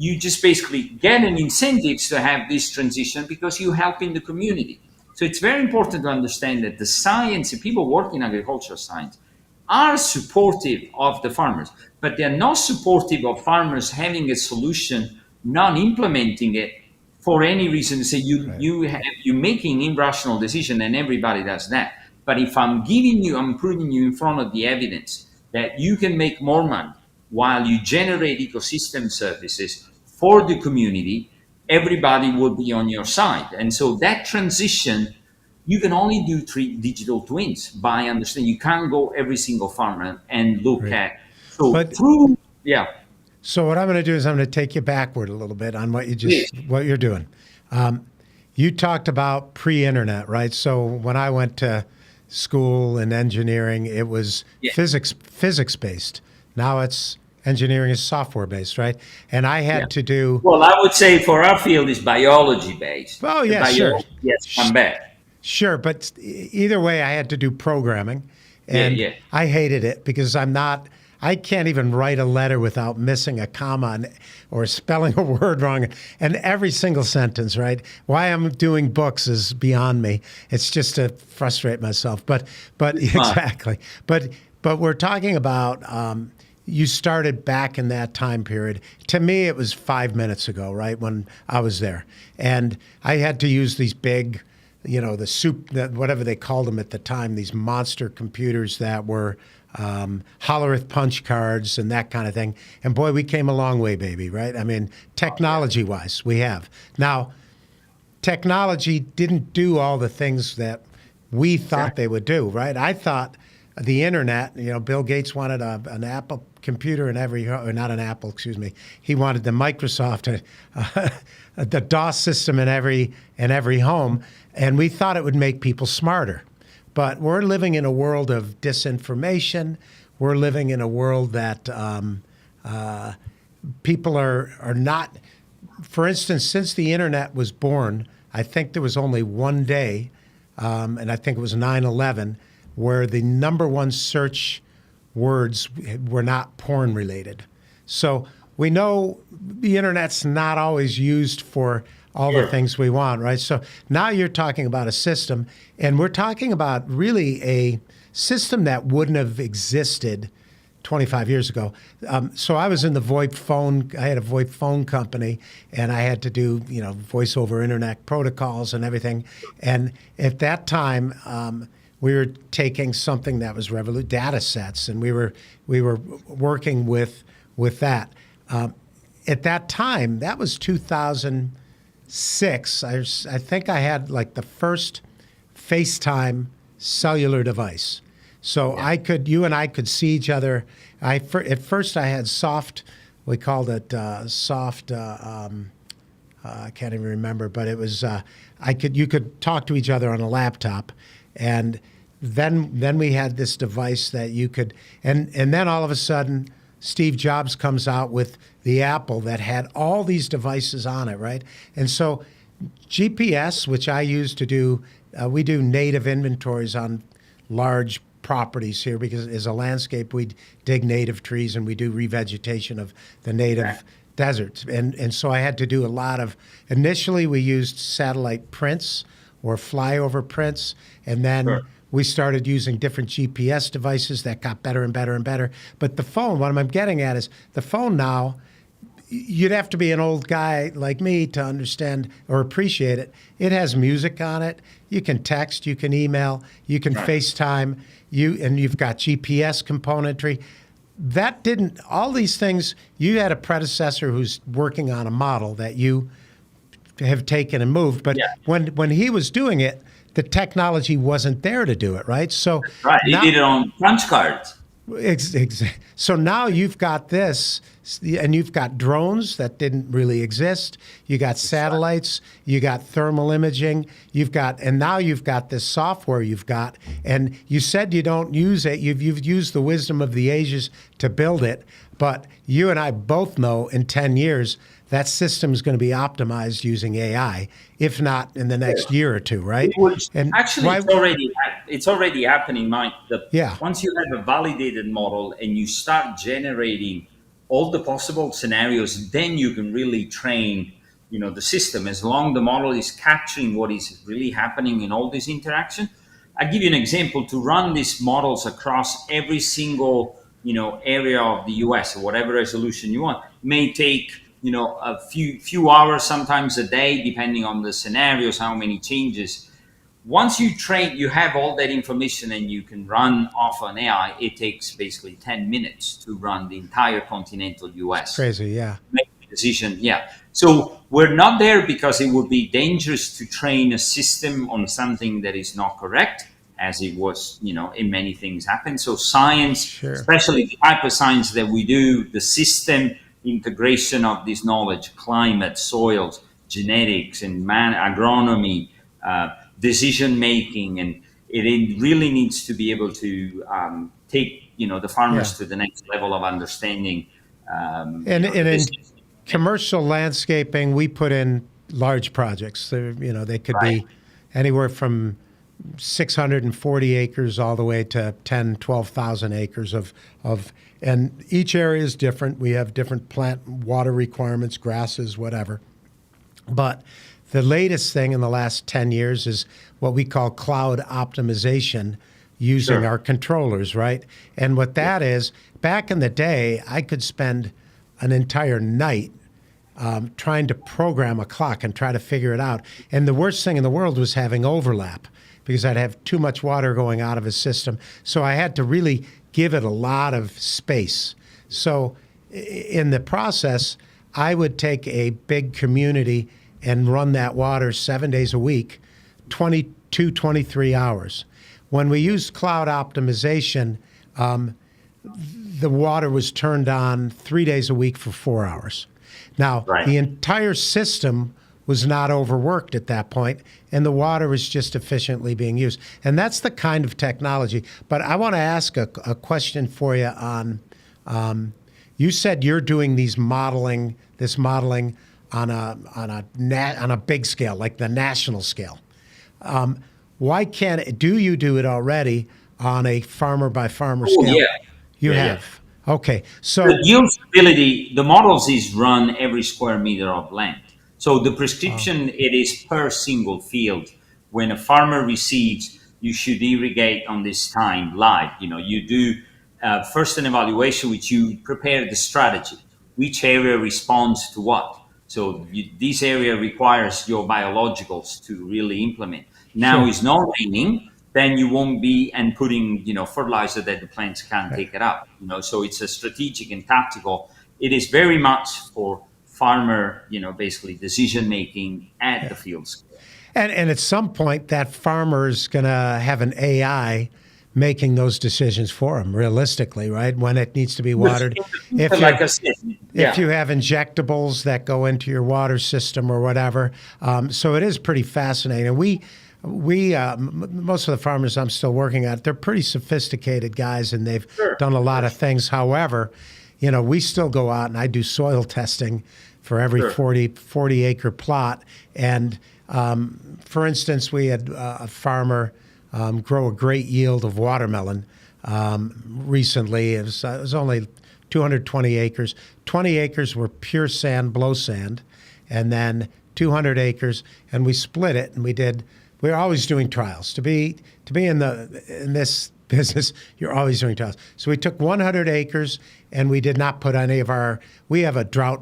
You just basically get an incentive to have this transition because you help in the community. So it's very important to understand that the science, and people working in agricultural science, are supportive of the farmers, but they're not supportive of farmers having a solution, not implementing it for any reason. Say Right. you making irrational decision, and everybody does that. But if I'm putting you in front of the evidence that you can make more money while you generate ecosystem services for the community, everybody will be on your side. And so that transition, you can only do three digital twins by understanding. You can't go every single farmer and look Right. at. So But through, yeah, so what I'm going to do is I'm going to take you backward a little bit on please, what you're doing. You talked about pre-internet, right? So when I went to school in engineering, it was yeah, physics based. Now it's engineering is software based, right? And I yeah. had to do. Well, I would say for our field is biology based. Oh The yeah, sure, biology has Sh- come back. sure. But either way, I had to do programming, Yeah, and yeah. I hated it because I'm not. I can't even write a letter without missing a comma or spelling a word wrong. And every single sentence, right? Why I'm doing books is beyond me. It's just to frustrate myself. But Fine. exactly. But we're talking about. You started back in that time period. To me, it was 5 minutes ago, right, when I was there. And I had to use these big, whatever they called them at the time, these monster computers that were Hollerith punch cards and that kind of thing. And boy, we came a long way, baby, right? I mean, technology wise, we have. Now, technology didn't do all the things that we thought Exactly. they would do, right? I thought the internet, Bill Gates wanted an Apple computer in every, or not an Apple, excuse me. He wanted the Microsoft, the DOS system in every home, and we thought it would make people smarter. But we're living in a world of disinformation. We're living in a world that people are not. For instance, since the internet was born, I think there was only one day, and I think it was 9/11, where the number one search words were not porn related. So we know the internet's not always used for all the Sure. things we want, right? So now you're talking about a system, and we're talking about really a system that wouldn't have existed 25 years ago. So I was in the VoIP phone. I had a VoIP phone company, and I had to do voice over internet protocols and everything. And at that time, we were taking something that was data sets, and we were working with that. At that time, that was 2006. I think I had like the first FaceTime cellular device. So Yeah. you and I could see each other. At first I had soft, we called it soft. I can't even remember, but it was you could talk to each other on a laptop, and then we had this device that you could, and then all of a sudden, Steve Jobs comes out with the Apple that had all these devices on it, right? And so GPS, which I use to do, we do native inventories on large properties here because as a landscape, we dig native trees and we do revegetation of the native deserts. And so I had to do a lot of, initially we used satellite prints or flyover prints, and then we started using different GPS devices that got better and better and better. But the phone, what I'm getting at is the phone now, you'd have to be an old guy like me to understand or appreciate it. It has music on it. You can text, you can email, you can FaceTime, and you've got GPS componentry. That didn't, all these things, you had a predecessor who's working on a model that you have taken and moved. But when he was doing it, the technology wasn't there to do it, right? So he did it on punch cards. So now you've got this, and you've got drones that didn't really exist. You got satellites, you got thermal imaging, and now you've got this software you've got. And you said you don't use it. You've used the wisdom of the ages to build it. But you and I both know in 10 years, that system is going to be optimized using AI, if not in the next year or two, right? And actually, it's already happening, Mike. Once you have a validated model and you start generating all the possible scenarios, then you can really train, the system. As long as the model is capturing what is really happening in all this interaction. I'll give you an example. To run these models across every single area of the US, or whatever resolution you want, may take a few hours, sometimes a day, depending on the scenarios, how many changes. Once you train, you have all that information and you can run off an AI. It takes basically 10 minutes to run the entire continental US. Crazy, yeah. Make a decision, yeah. So we're not there because it would be dangerous to train a system on something that is not correct, as it was, in many things happen. So science, especially the type of science that we do, the system integration of this knowledge, climate, soils, genetics, and agronomy, decision making, and it really needs to be able to take the farmers to the next level of understanding. And in commercial landscaping, we put in large projects. They could be anywhere from 640 acres all the way to 10, 12,000 acres of, and each area is different. We have different plant water requirements, grasses, whatever. But the latest thing in the last 10 years is what we call cloud optimization using our controllers, right? And what that is, back in the day, I could spend an entire night trying to program a clock and try to figure it out. And the worst thing in the world was having overlap, because I'd have too much water going out of a system. So I had to really give it a lot of space. So in the process, I would take a big community and run that water 7 days a week, 22, 23 hours. When we used cloud optimization, the water was turned on 3 days a week for 4 hours. Now, the entire system was not overworked at that point, and the water was just efficiently being used. And that's the kind of technology. But I want to ask a question for you on, you said you're doing this modeling on a big scale, like the national scale. Why can't do you do it already on a farmer by farmer scale? Yeah. You have. Okay. So the usability, the models is run every square meter of land. So the prescription, it is per single field. When a farmer receives, you should irrigate on this time live. You do first an evaluation, which you prepare the strategy. Which area responds to what? So this area requires your biologicals to really implement. Now it's not raining, then you won't be putting fertilizer that the plants can't take it up. So it's a strategic and tactical. It is very much for farmer, basically decision making at the field scale. And at some point, that farmer is going to have an AI making those decisions for him, realistically, right? When it needs to be watered. If you have injectables that go into your water system or whatever. So it is pretty fascinating. we most of the farmers I'm still working at, they're pretty sophisticated guys, and they've Sure. done a lot Sure. of things. However, we still go out and I do soil testing for every Sure. 40 acre plot. And for instance, we had a farmer grow a great yield of watermelon recently. It was only 220 acres. 20 acres were pure sand, blow sand, and then 200 acres, and we split it, and we're always doing trials. To be in this business, you're always doing trials. So we took 100 acres, and we did not put any of we have a drought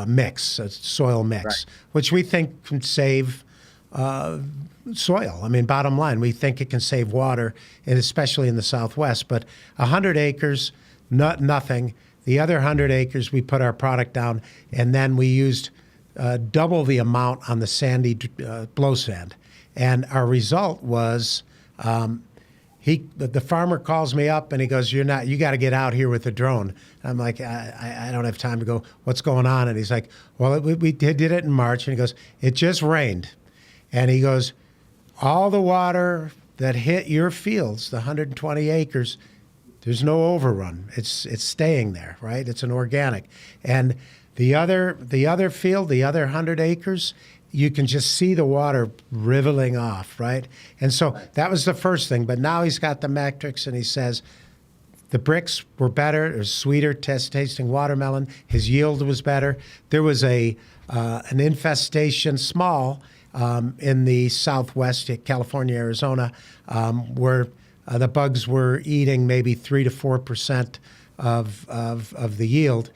mix, a soil mix, Right. which we think can save soil. I mean, bottom line, we think it can save water, and especially in the Southwest. But 100 acres, nothing. The other 100 acres, we put our product down, and then we used double the amount on the sandy blow sand. And our result was the farmer calls me up and he goes, you got to get out here with the drone. I'm like, I don't have time to go, what's going on? And he's like, well, we did it in March. And he goes, it just rained. And he goes, all the water that hit your fields, the 120 acres, there's no overrun. It's staying there, right? It's an organic. And the other field, the other 100 acres, you can just see the water riveling off, right? And so that was the first thing. But now he's got the metrics, and he says the bricks were better. It was sweeter tasting watermelon. His yield was better. There was an infestation, small, in the Southwest, California, Arizona, where the bugs were eating maybe 3 to 4% of the yield.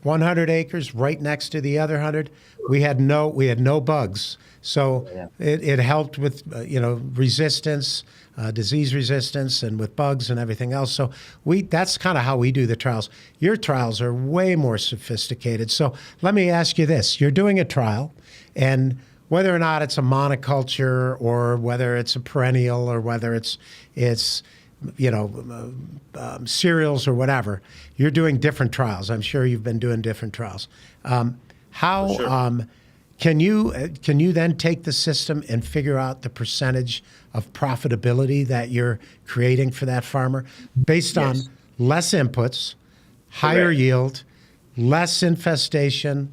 100 acres right next to the other 100, we had no bugs. So it helped with resistance, disease resistance, and with bugs and everything else. So that's kind of how we do the trials. Your trials are way more sophisticated. So let me ask you this: you're doing a trial, and whether or not it's a monoculture or whether it's a perennial or whether it's cereals or whatever, you're doing different trials. I'm sure you've been doing different trials. How Sure. can you then take the system and figure out the percentage of profitability that you're creating for that farmer based on Yes. less inputs, higher Correct. yield, less infestation?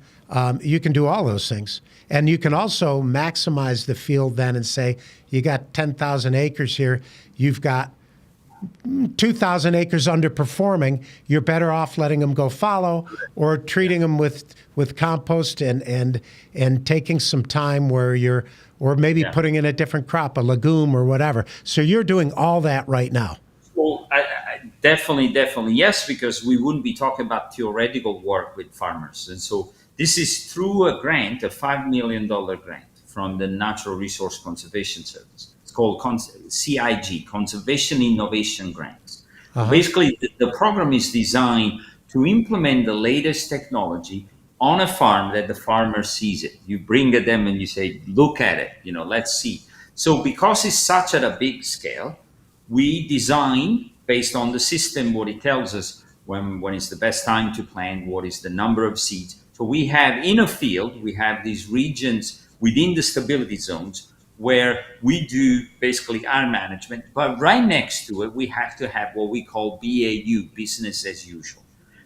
You can do all those things. And you can also maximize the field then and say, you got 10,000 acres here, you've got 2,000 acres underperforming, you're better off letting them go fallow or treating them with compost and taking some time or maybe putting in a different crop, a legume or whatever. So you're doing all that right now. Well, I definitely yes, because we wouldn't be talking about theoretical work with farmers. And so this is through a grant, a $5 million grant from the Natural Resource Conservation Service. It's called CIG, Conservation Innovation Grants. Basically, the program is designed to implement the latest technology on a farm that the farmer sees it. You bring it them and you say, look at it, let's see. So because it's such at a big scale, we design based on the system what it tells us when is the best time to plant, what is the number of seeds. So we have in a field, we have these regions within the stability zones where we do basically our management, but right next to it, we have to have what we call BAU, business as usual.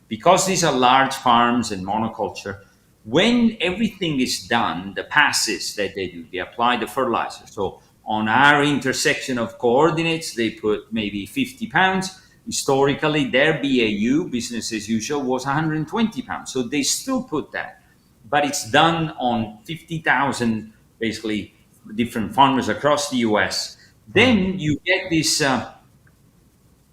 Because these are large farms and monoculture, when everything is done, the passes that they do, they apply the fertilizer. So on our intersection of coordinates, they put maybe 50 pounds. Historically, their BAU, business as usual, was 120 pounds. So they still put that. But it's done on 50,000, basically, different farmers across the US. Then you get this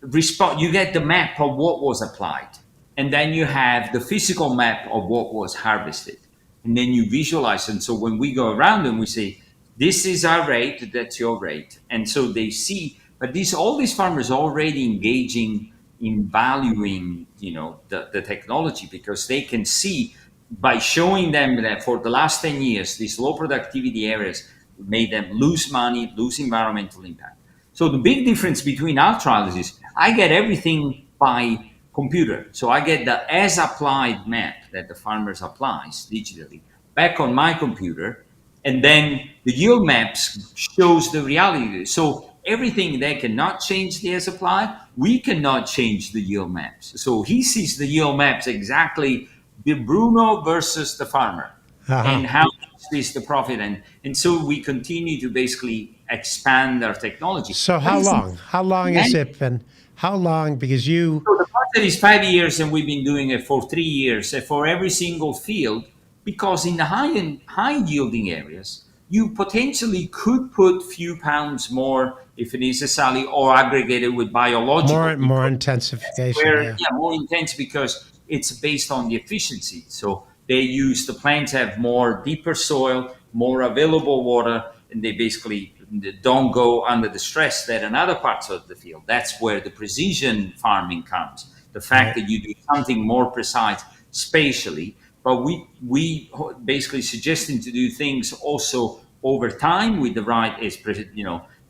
response, you get the map of what was applied. And then you have the physical map of what was harvested. And then you visualize. And so when we go around and we say, this is our rate, that's your rate. And so they see, but all these farmers are already engaging in valuing, the technology, because they can see by showing them that for the last 10 years, these low productivity areas made them lose money, lose environmental impact. So the big difference between our trials is I get everything by computer. So I get the as applied map that the farmers applies digitally back on my computer. And then the yield maps shows the reality. So everything they cannot change the air supply, we cannot change the yield maps. So he sees the yield maps exactly, the Bruno versus the farmer, Uh-huh. and how much is the profit. And so we continue to basically expand our technology. So But how it's long? How long has it been? How long? Because you, so the project is 5 years, and we've been doing it for 3 years for every single field. Because in the high yielding areas, you potentially could put few pounds more if it is a sally or aggregated with biological. more Because that's intensification. where, Yeah. yeah, more intense because it's based on the efficiency. So they use the plants have more deeper soil, more available water, and they basically don't go under the stress that in other parts of the field. That's where the precision farming comes. The fact Right. that you do something more precise spatially, but we basically suggesting to do things also over time with the right is,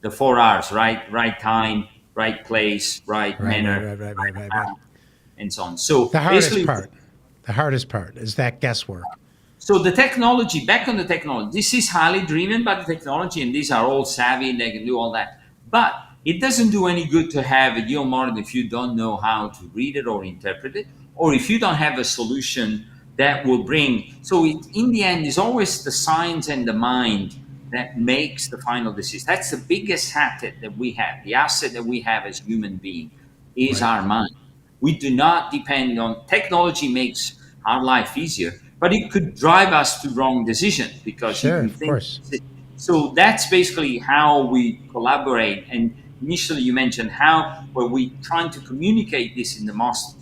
the 4 R's, right time, right place, right Right. Right. manner, Right. Right. Right. Right. Right. and so on. So The hardest basically, part. The hardest part is that guesswork. so the technology, back on the technology, this is highly driven by the technology, and these are all savvy and they can do all that. But it doesn't do any good to have a yield model if you don't know how to read it or interpret it, or if you don't have a solution that will bring. So in the end, it's always the science and the mind that makes the final decision. That's the biggest asset that we have. The asset that we have as human being is Right. our mind. We do not depend on technology makes our life easier, but it could drive us to wrong decisions because Sure. if you Of think course. so. That's basically how we collaborate. And initially you mentioned how where we trying to communicate this in the most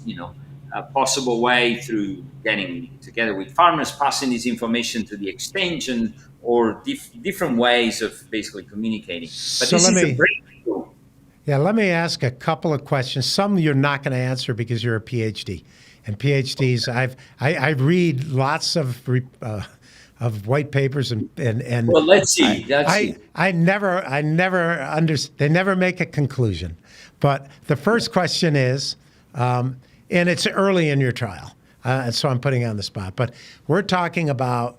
possible way through getting together with farmers, passing this information to the extension, or different ways of basically communicating. But So this let is a me, breakthrough. yeah, let me ask a couple of questions. Some you're not going to answer because you're a PhD, and PhDs. I read lots of white papers and Well, let's see. Let's see. I never they never make a conclusion. But the first question is, and it's early in your trial, and so I'm putting you on the spot. But we're talking about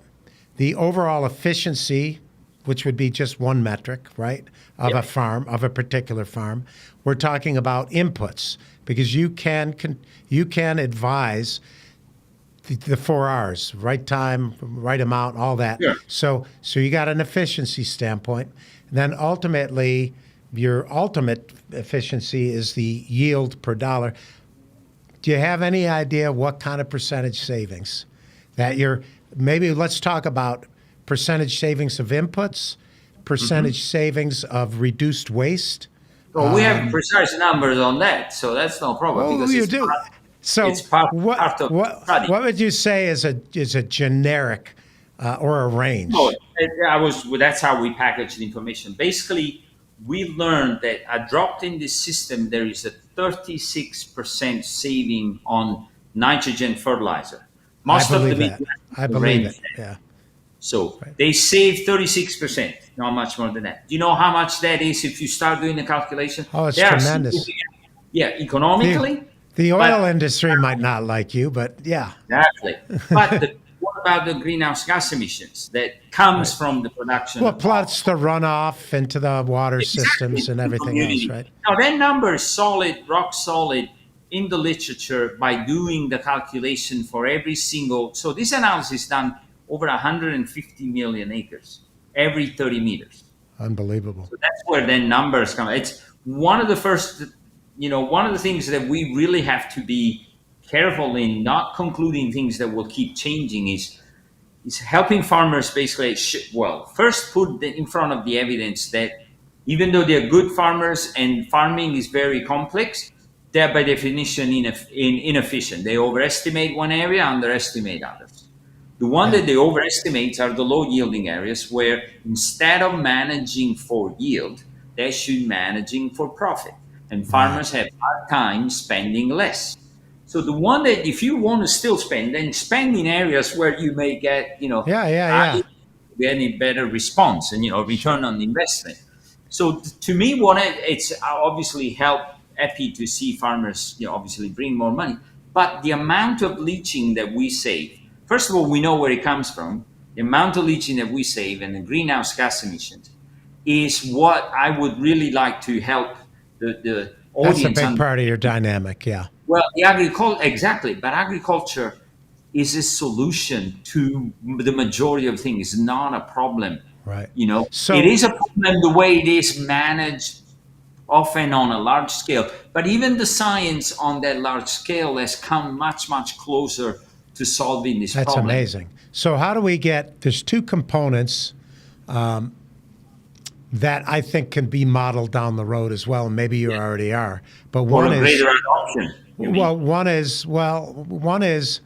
the overall efficiency, which would be just one metric, right, of a Yep. farm, of a particular farm. We're talking about inputs because you can advise the 4 R's, right time, right amount, all that. Sure. So you got an efficiency standpoint. And then ultimately, your ultimate efficiency is the yield per dollar. Do you have any idea what kind of percentage savings that you're, maybe let's talk about percentage savings of inputs, percentage savings of reduced waste. Well, we have precise numbers on that, so that's no problem Oh, because you it's do. it's So part of the study. what would you say is a generic or a No, range? I was. Well, that's how we package the information. Basically, we learned that dropped in this system, there is a 36% saving on nitrogen fertilizer. I Most of the believe that. Midwest, I the believe rain. it. Yeah. So Right. they save 36%, not much more than that. Do you know how much that is if you start doing the calculation? Oh, it's They are tremendous. significant, yeah, The economically, the oil but industry might not like you, but yeah. exactly. But what about the greenhouse gas emissions that comes Right. from the production Well, of plus the runoff into the water systems exactly and the everything else, community? right? Now that number is solid, rock solid in the literature by doing the calculation for every single. So this analysis is done over 150 million acres, every 30 meters. Unbelievable. So that's where then numbers come. It's one of the first, one of the things that we really have to be careful in not concluding things that will keep changing is helping farmers basically, first put in front of the evidence that even though they're good farmers and farming is very complex, they're by definition inefficient. They overestimate one area, underestimate others. The one Yeah. that they overestimate are the low yielding areas where instead of managing for yield, they should managing for profit. And Right. farmers have hard time spending less. So the one that if you want to still spend, then spend in areas where you may get, Yeah. Yeah. high, Yeah. any better response and Sure. return on investment. So to me, it's obviously help happy to see farmers, obviously bring more money, but the amount of leaching that we save. First of all, we know where it comes from. the amount of leaching that we save and the greenhouse gas emissions is what I would really like to help the That's a audience big part of your understand. dynamic. Yeah. Well, the agriculture, exactly, but agriculture is a solution to the majority of things. It's not a problem. Right. It So is a problem the way it is managed, often on a large scale. But even the science on that large scale has come much, much closer to solving this that's problem. amazing. So how do we get? There's two components that I think can be modeled down the road as well, and maybe you already are. But For one a is greater adoption, you mean? one is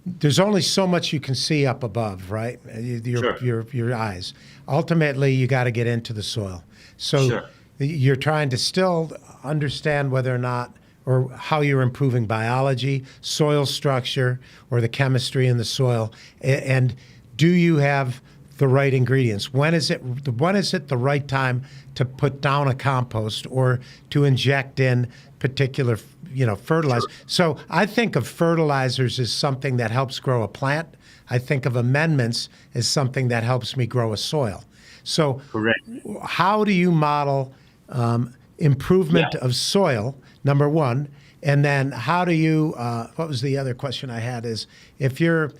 there's only so much you can see up above, right? Sure, Your eyes. Ultimately, you got to get into the soil. So sure, you're trying to still understand whether or not or how you're improving biology, soil structure, or the chemistry in the soil, and do you have the right ingredients? When is it the right time to put down a compost or to inject in particular fertilizer? sure. So I think of fertilizers as something that helps grow a plant. I think of amendments as something that helps me grow a soil. So Correct. how do you model Yeah. improvement of soil, number one? And then how do you, what was the other question I had is if you're,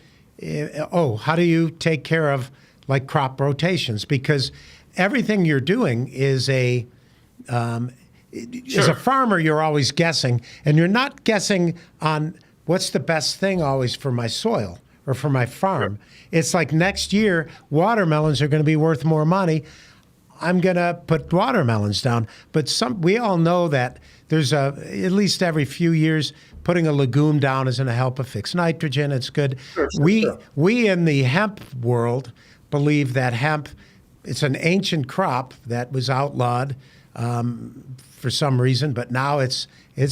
how do you take care of like crop rotations? Because everything you're doing is as a Sure. farmer, you're always guessing, and you're not guessing on what's the best thing always for my soil or for my Sure. farm. It's like next year, watermelons are going to be worth more money. I'm going to put watermelons down. But we all know that there's at least every few years, putting a legume down is going to help it fix nitrogen. It's good. Sure. Sure. We Sure. we in the hemp world believe that hemp, it's an ancient crop that was outlawed for some reason, but now it's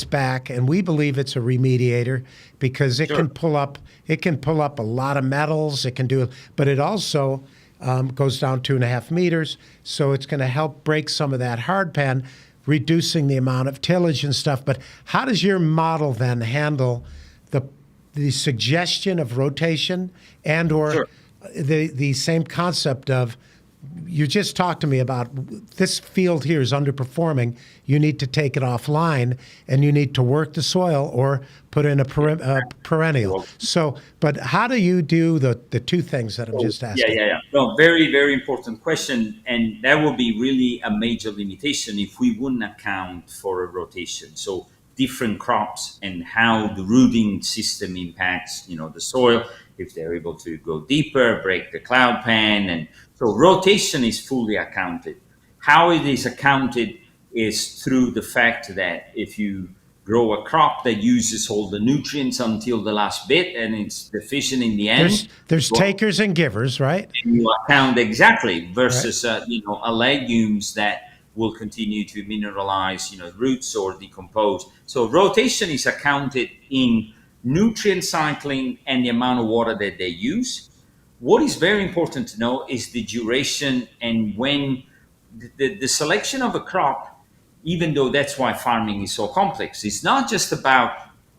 back, and we believe it's a remediator because it Sure. can pull up a lot of metals. It can do, but it also goes down 2.5 meters, so it's going to help break some of that hard pan, reducing the amount of tillage and stuff. But how does your model then handle the suggestion of rotation and or Sure. the same concept of you just talked to me about this field here is underperforming. You need to take it offline and you need to work the soil or put in a perennial. So, but how do you do the two things that I'm just Yeah, asking? yeah, yeah. No, very, very important question. And that would be really a major limitation if we wouldn't account for a rotation. So different crops and how the rooting system impacts, the soil, if they're able to go deeper, break the cloud pan. And so rotation is fully accounted. How it is accounted is through the fact that if you grow a crop that uses all the nutrients until the last bit and it's deficient in the end, There's well, takers and givers, right? you account exactly Right. versus a legumes that will continue to mineralize roots or decompose. So rotation is accounted in nutrient cycling and the amount of water that they use. What is very important to know is the duration and when the selection of a crop, even though that's why farming is so complex. It's not just about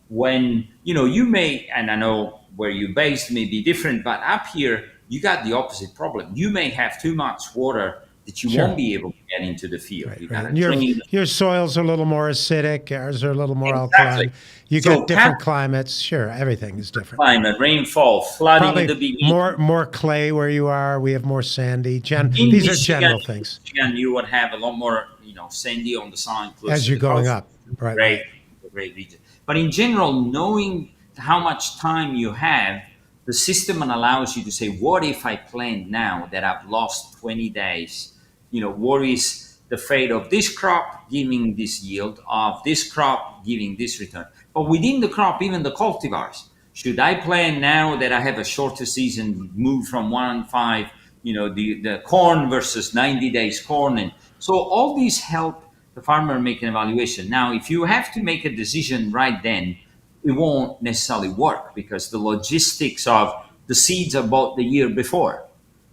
when you may, and I know where you're based may be different, but up here you got the opposite problem. You may have too much water that you Sure. won't be able to get into the field. Right, You got right. to And your drain. your soil's a little more acidic, ours are a little more Exactly. alkaline. You So got different climates. Sure, everything is different. climate, rainfall, flooding at Probably the beginning. more clay where you are. We have more sandy. In These are general In things Michigan, you would have a lot more, sandy on the side close as to you're the going coast. up. Right, Great, right. great region. But in general, knowing how much time you have, the system allows you to say, what if I plant now that I've lost 20 days? What is the fate of this crop giving this yield, of this crop giving this return? But within the crop, even the cultivars, should I plant now that I have a shorter season, move from 1.5, the corn versus 90 days corn? And so all these help the farmer make an evaluation. Now, if you have to make a decision right then, it won't necessarily work because the logistics of the seeds are bought the year before.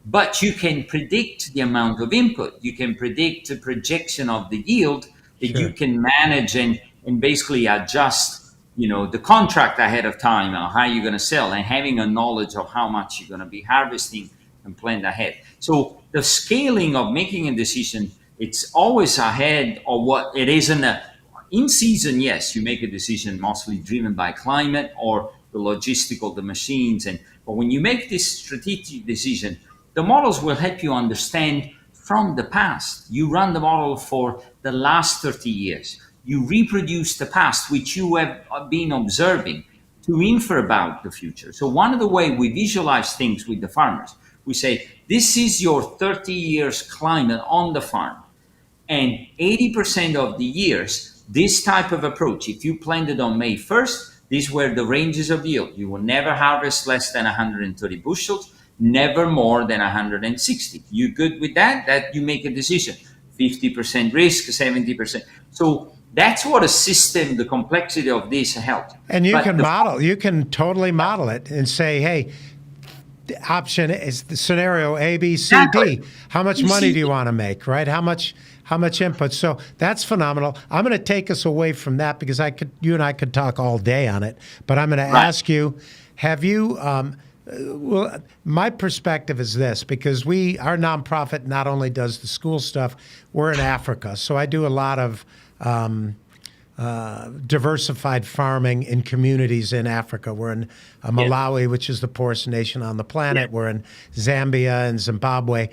But you can predict the amount of input. You can predict the projection of the yield that you Sure. can manage and basically adjust, the contract ahead of time on how you're going to sell and having a knowledge of how much you're going to be harvesting and plan ahead. So the scaling of making a decision, it's always ahead of what it is in season. Yes, you make a decision mostly driven by climate or the logistical, the machines. But when you make this strategic decision, the models will help you understand from the past. You run the model for the last 30 years. You reproduce the past, which you have been observing, to infer about the future. So one of the way we visualize things with the farmers, we say, this is your 30 years climate on the farm. And 80% of the years, this type of approach, if you planted on May 1st, these were the ranges of yield. You will never harvest less than 130 bushels, never more than 160. You good with that? That you make a decision. 50% risk, 70%. So that's what a system, the complexity of this helps. And you can totally model it and say, hey, the option is the scenario A, B, C, D. How much money do you want to make, right? How much input? So that's phenomenal. I'm going to take us away from that because you and I could talk all day on it. But I'm going to ask you, have you? Well, my perspective is this, because our nonprofit not only does the school stuff, we're in Africa, so I do a lot of diversified farming in communities in Africa. We're in Malawi, which is the poorest nation on the planet. We're in Zambia and Zimbabwe.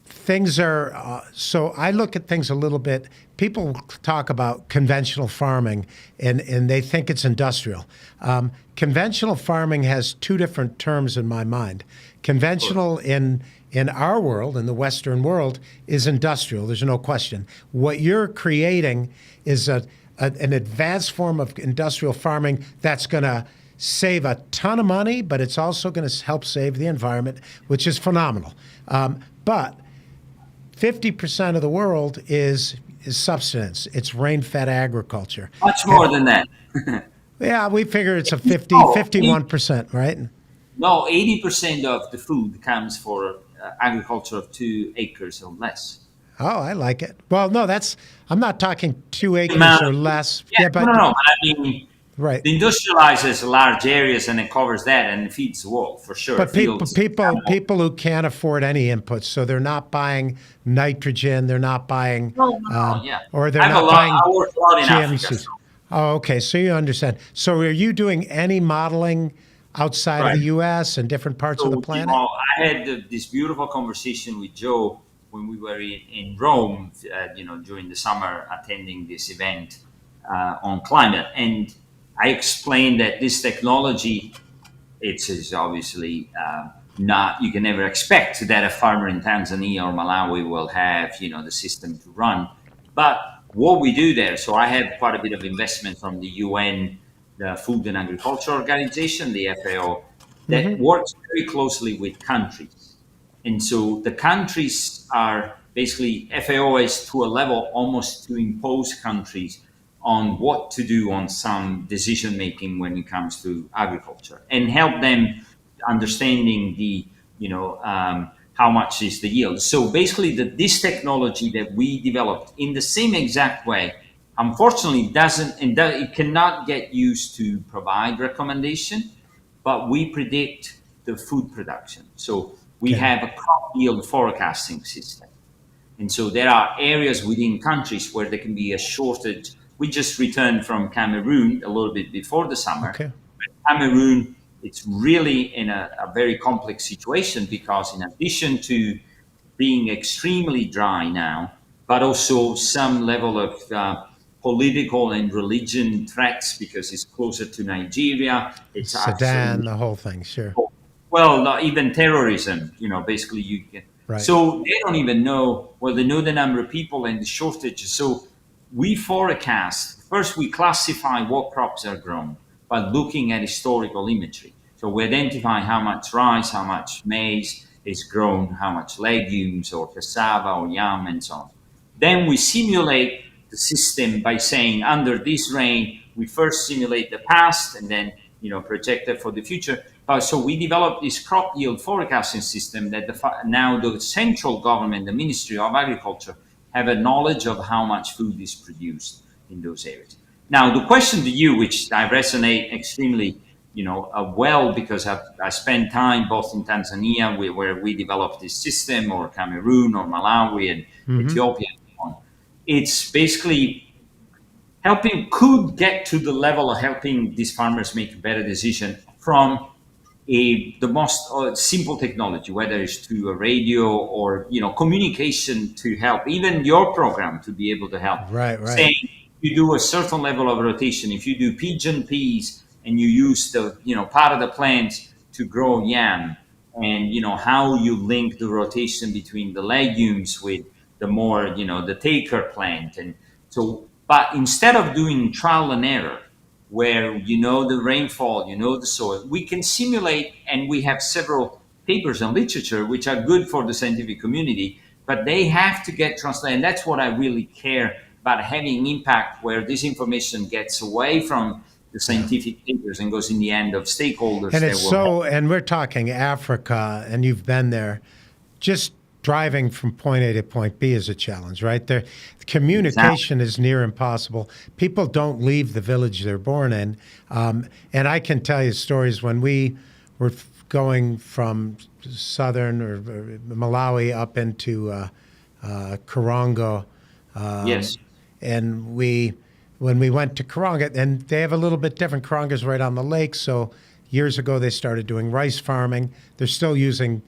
Things are, so I look at things a little bit. People talk about conventional farming and they think it's industrial. Conventional farming has two different terms in my mind. Conventional in our world, in the Western world, is industrial. There's no question. What you're creating is an advanced form of industrial farming that's going to save a ton of money, but it's also going to help save the environment, which is phenomenal. But 50% of the world is subsistence. It's rain-fed agriculture. Much more than that. Yeah, we figure it's a 51%, right? No, 80% of the food comes for agriculture of 2 acres or less. Oh, I like it. Well, no, I'm not talking 2 acres or less. Yeah, but no. I mean, right. The industrializes large areas and it covers that and feeds the world for sure. But people who can't afford any inputs, so they're not buying nitrogen, they're not buying, or they're not buying GMCs. Oh, okay. So you understand. So are you doing any modeling outside of the U.S. and different parts of the planet? I had this beautiful conversation with Joe when we were in Rome, during the summer, attending this event on climate. And I explained that this technology, it is obviously not, you can never expect that a farmer in Tanzania or Malawi will have, the system to run. But what we do there, so I have quite a bit of investment from the UN, the Food and Agriculture Organization, the FAO, that works very closely with countries. And so the countries are basically, FAO is to a level almost to impose countries on what to do on some decision making when it comes to agriculture and help them understanding the, how much is the yield. So basically this technology that we developed in the same exact way, unfortunately it cannot get used to provide recommendation, but we predict the food production. So we have a crop yield forecasting system. And so there are areas within countries where there can be a shortage. We just returned from Cameroon a little bit before the summer. Okay. Cameroon, it's really in a very complex situation because in addition to being extremely dry now, but also some level of political and religion threats because it's closer to Nigeria. It's Sudan, the whole thing, sure. Well, not even terrorism, basically you can. Right. So they don't even know, they know the number of people and the shortages. So we forecast, first we classify what crops are grown by looking at historical imagery. So we identify how much rice, how much maize is grown, how much legumes or cassava or yam and so on. Then we simulate the system by saying under this rain, we first simulate the past and then project it for the future. So we developed this crop yield forecasting system that now the central government, the Ministry of Agriculture, have a knowledge of how much food is produced in those areas. Now, the question to you, which I resonate extremely, well, because I spent time both in Tanzania, where we developed this system, or Cameroon, or Malawi, and Ethiopia, and so on. It's basically could get to the level of helping these farmers make a better decision from the most simple technology, whether it's to a radio or communication to help, even your program to be able to help. Right. Saying you do a certain level of rotation. If you do pigeon peas and you use the part of the plant to grow yam, and how you link the rotation between the legumes with the more the taker plant, and so. But instead of doing trial and error, where the rainfall, the soil, we can simulate, and we have several papers and literature which are good for the scientific community, but they have to get translated. And that's what I really care about, having impact where this information gets away from the scientific papers and goes in the hand of stakeholders. And we're talking Africa, and you've been there. Just driving from point A to point B is a challenge, right? The communication is near impossible. People don't leave the village they're born in. And I can tell you stories when we were going from southern or Malawi up into Karongo. Yes. And when we went to Karonga, and they have a little bit different. Karonga's right on the lake, so years ago they started doing rice farming. They're still using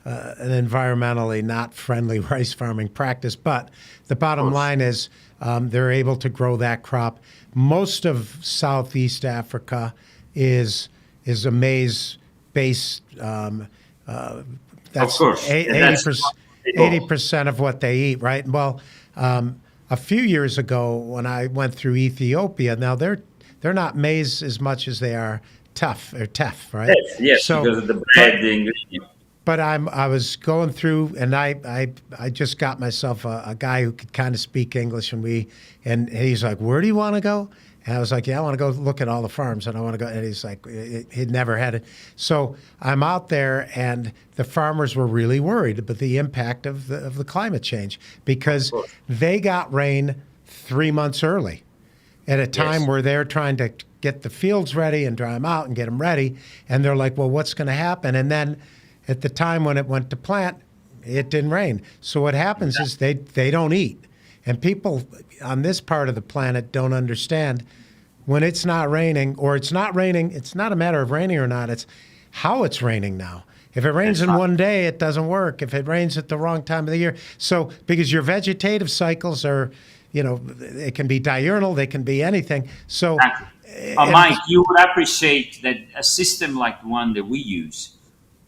an environmentally not friendly rice farming practice, but the bottom line is they're able to grow that crop. Most of Southeast Africa is a maize-based. That's 80% of what they eat, right? Well, a few years ago when I went through Ethiopia, now they're not maize as much as they are teff, right? Yes, so, because of the bread, the ingredient. But I was going through, and I just got myself a guy who could kind of speak English, and he's like, "Where do you want to go?" And I was like, "Yeah, I want to go look at all the farms, and I want to go." And he's like, he'd never had it. So I'm out there, and the farmers were really worried about the impact of the climate change, because they got rain 3 months early, at a time where they're trying to get the fields ready and dry them out and get them ready, and they're like, "Well, what's going to happen?" And then at the time when it went to plant, it didn't rain. So what happens is they don't eat. And people on this part of the planet don't understand, when it's not raining, or it's not raining, it's not a matter of raining or not, it's how it's raining now. If it rains in one day, it doesn't work. If it rains at the wrong time of the year. So because your vegetative cycles are, it can be diurnal, they can be anything. So Mike, you would appreciate that a system like the one that we use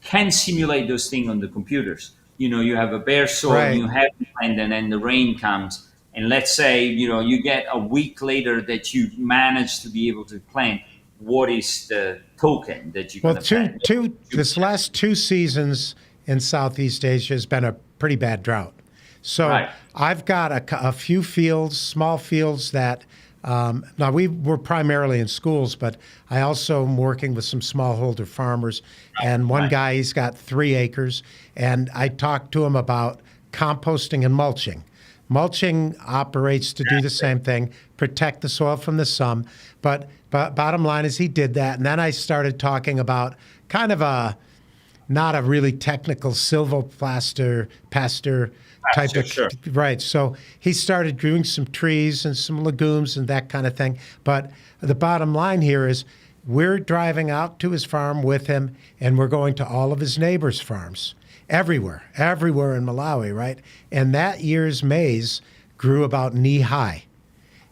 can simulate those things on the computers. You have a bare soil, right. You have land, and then the rain comes. And let's say, you get a week later that you manage to be able to plant. What is the token that you're going to plant? This last 2 seasons in Southeast Asia has been a pretty bad drought. So I've got a few fields, small fields that, now we were primarily in schools, but I also am working with some smallholder farmers. And one guy, he's got 3 acres, and I talked to him about composting and mulching. Mulching operates to do the same thing, protect the soil from the sun. But bottom line is he did that. And then I started talking about kind of not a really technical silvoplaster pasture type of, right. So he started growing some trees and some legumes and that kind of thing. But the bottom line here is we're driving out to his farm with him, and we're going to all of his neighbors' farms. Everywhere in Malawi, right? And that year's maize grew about knee high,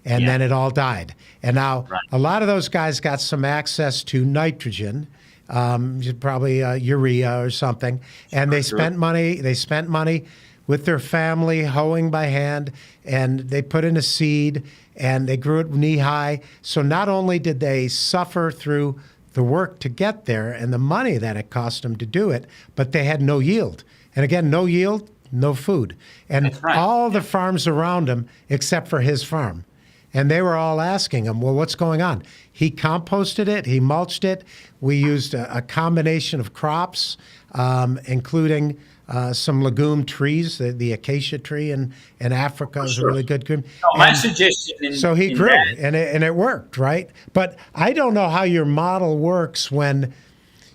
and then it all died. And now a lot of those guys got some access to nitrogen, probably urea or something, and they spent money. They spent money with their family, hoeing by hand, and they put in a seed, and they grew it knee high. So not only did they suffer through the work to get there and the money that it cost them to do it, but they had no yield. And again, no yield, no food. And all the farms around him, except for his farm. And they were all asking him, well, what's going on? He composted it, he mulched it. We used a combination of crops, including some legume trees. The acacia tree in Africa is a really good green. No, my suggestion So he in grew, that, and it worked, right? But I don't know how your model works when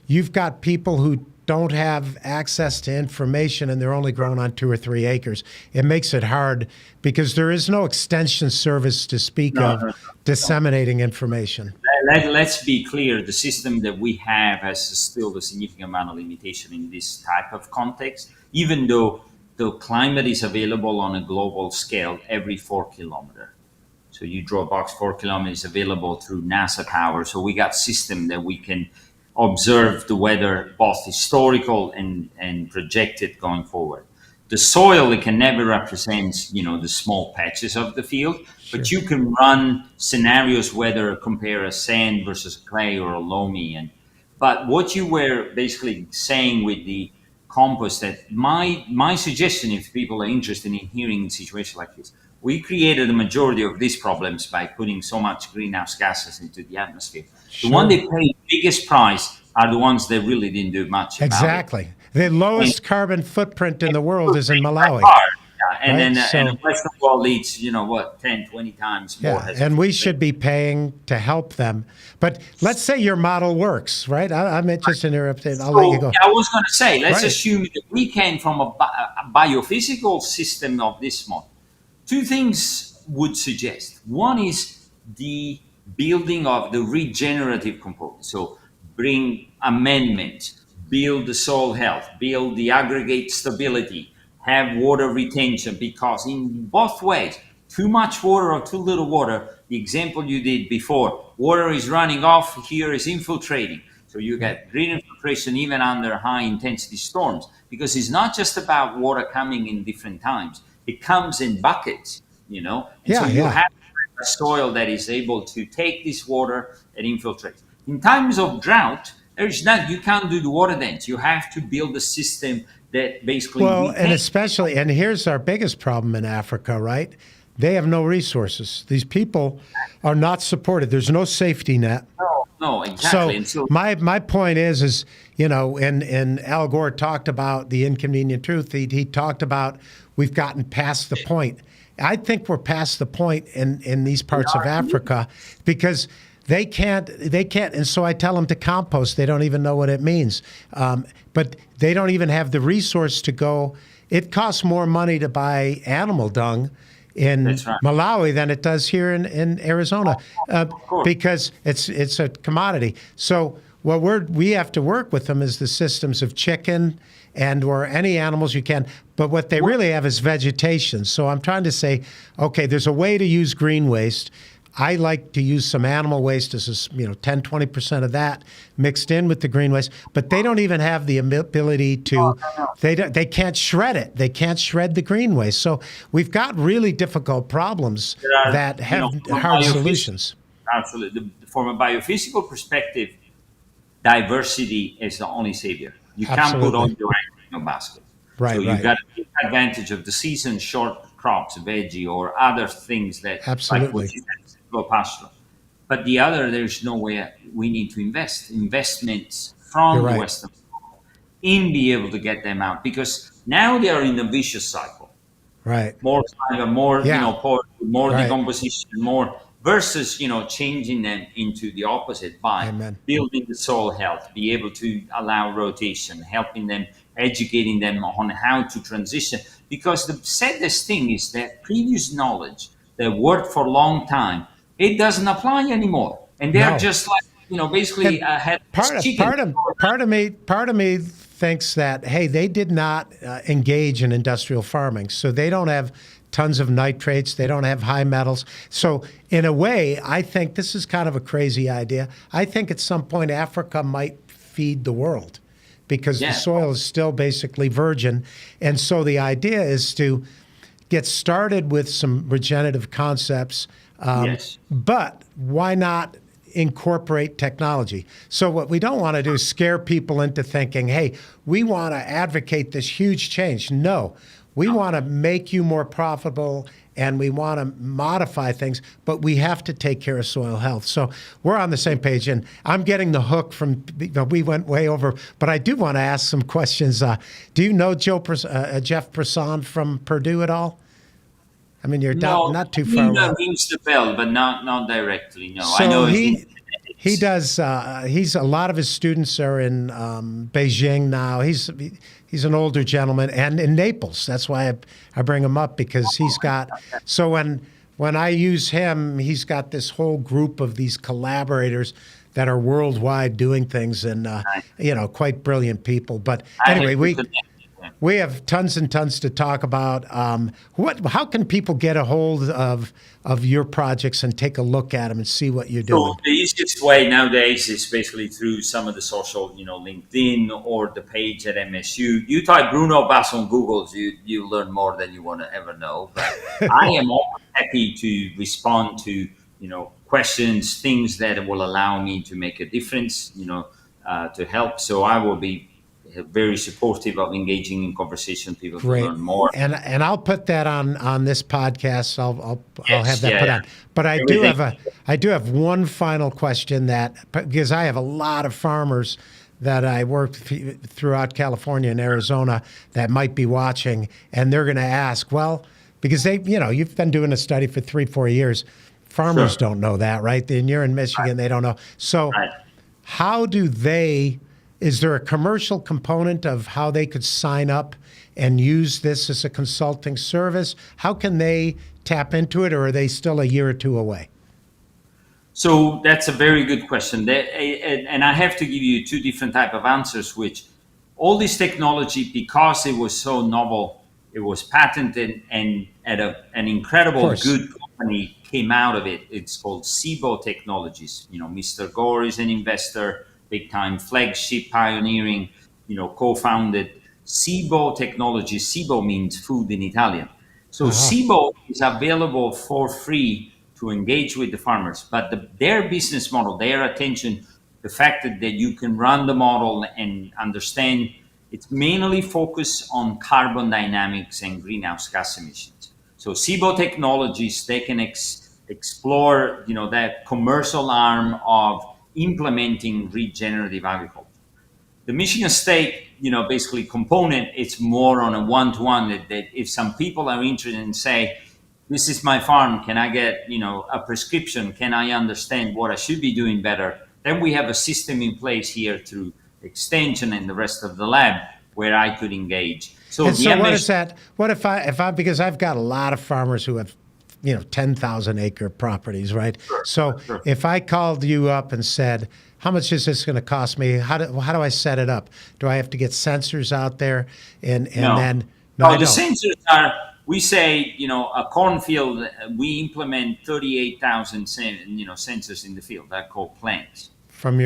you've got people who don't have access to information and they're only growing on 2 or 3 acres. It makes it hard because there is no extension service to speak of disseminating information. let's be clear, the system that we have has still a significant amount of limitation in this type of context, even though the climate is available on a global scale every 4 kilometers. So you draw a box 4 kilometers available through NASA power. So we got system that we can observe the weather, both historical and projected going forward. The soil, it can never represent, the small patches of the field, but you can run scenarios, whether compare a sand versus clay or a loamy. But what you were basically saying with the compost, that my suggestion, if people are interested in hearing a situation like this, we created the majority of these problems by putting so much greenhouse gases into the atmosphere. Sure. The one that pay the biggest price are the ones that really didn't do much about Exactly. The lowest carbon footprint in the world is in Malawi. And right? then and the Western world eats, 10, 20 times more. Yeah, and we should be paying to help them. But let's say your model works, right? I'm just interrupting. I'll let you go. I was going to say, let's Right. assume that we came from a biophysical system of this model. 2 things would suggest. One is the building of the regenerative component. So bring amendments, build the soil health, build the aggregate stability, have water retention, because in both ways, too much water or too little water, the example you did before, water is running off, here is infiltrating. So you get green infiltration even under high intensity storms, because it's not just about water coming in different times. It comes in buckets, And so you have a soil that is able to take this water and infiltrate. In times of drought, you can't do the water dance. You have to build a system that basically and here's our biggest problem in Africa, right? They have no resources. These people are not supported. There's no safety net. No, exactly. So my point is and Al Gore talked about the inconvenient truth. He talked about we've gotten past the point. I think we're past the point in these parts of Africa because they can't, and so I tell them to compost. They don't even know what it means, but they don't even have the resource to go. It costs more money to buy animal dung in Malawi than it does here in Arizona, because it's a commodity. So what we have to work with them is the systems of chicken or any animals you can. But what they really have is vegetation. So I'm trying to say, okay, there's a way to use green waste. I like to use some animal waste as 10, 20% of that mixed in with the green waste, but they don't even have the ability to, they can't shred it. They can't shred the green waste. So we've got really difficult problems that have hard solutions. Absolutely. From a biophysical perspective, diversity is the only savior. You can't put all your eggs in a basket. Right, so you've got to take advantage of the season short crops, veggie, or other things that like what you said, go pastoral. But the other, there's no way we need to investments from the Western world in be able to get them out, because now they are in a vicious cycle. Right. More decomposition, more versus changing them into the opposite by building the soil health, be able to allow rotation, helping them, educating them on how to transition. Because the saddest thing is that previous knowledge that worked for a long time, it doesn't apply anymore, and they're just like basically part of me thinks that they did not engage in industrial farming, so they don't have tons of nitrates, they don't have high metals. So in a way, I think this is kind of a crazy idea. I think at some point Africa might feed the world because the soil is still basically virgin, and so the idea is to get started with some regenerative concepts. But why not incorporate technology? So what we don't want to do is scare people into thinking, hey, we want to advocate this huge change. No, we want to make you more profitable and we want to modify things, but we have to take care of soil health. So we're on the same page, and I'm getting the hook from, we went way over, but I do want to ask some questions. Do you know Jeff Brisson from Purdue at all? I mean, you're No, not too far away. rings the bell, but not directly. No, I So know it's he does. He's a lot of his students are in Beijing now. He's an older gentleman, and in Naples. That's why I bring him up, because he's got. So when I use him, he's got this whole group of these collaborators that are worldwide doing things, and quite brilliant people. But anyway, we have tons and tons to talk about. How can people get a hold of your projects and take a look at them and see what you're doing? So the easiest way nowadays is basically through some of the social, LinkedIn or the page at MSU. You type Bruno Basso on Google, you learn more than you want to ever know. But I am always happy to respond to questions, things that will allow me to make a difference, to help. So I will be very supportive of engaging in conversation. People to learn more, and I'll put that on this podcast. I'll have that put on. But I do have one final question, because I have a lot of farmers that I work throughout California and Arizona that might be watching, and they're going to ask, well, because you've been doing a study for 3-4 years. Farmers don't know that, right? And you're in Michigan, they don't know. So how do they? Is there a commercial component of how they could sign up and use this as a consulting service? How can they tap into it, or are they still a year or two away? So that's a very good question. And I have to give you two different type of answers, which all this technology, because it was so novel, it was patented, and at an incredible good company came out of it. It's called SIBO Technologies. Mr. Gore is an investor, big time flagship pioneering, co-founded SIBO Technology. SIBO means food in Italian. So SIBO is available for free to engage with the farmers, but their business model, their attention, the fact that you can run the model and understand, it's mainly focused on carbon dynamics and greenhouse gas emissions. So SIBO Technologies, they can explore, that commercial arm of implementing regenerative agriculture. The Michigan State, basically component, it's more on a one-to-one that if some people are interested and say, this is my farm, can I get, a prescription? Can I understand what I should be doing better? Then we have a system in place here through extension and the rest of the lab where I could engage. So what is that? What if I because I've got a lot of farmers who have 10,000 acre properties, right? Sure. If I called you up and said, how much is this going to cost me? How do I set it up? Do I have to get sensors out there? And then the sensors are, we say, a cornfield, we implement 38,000 sensors in the field. They're called plants. From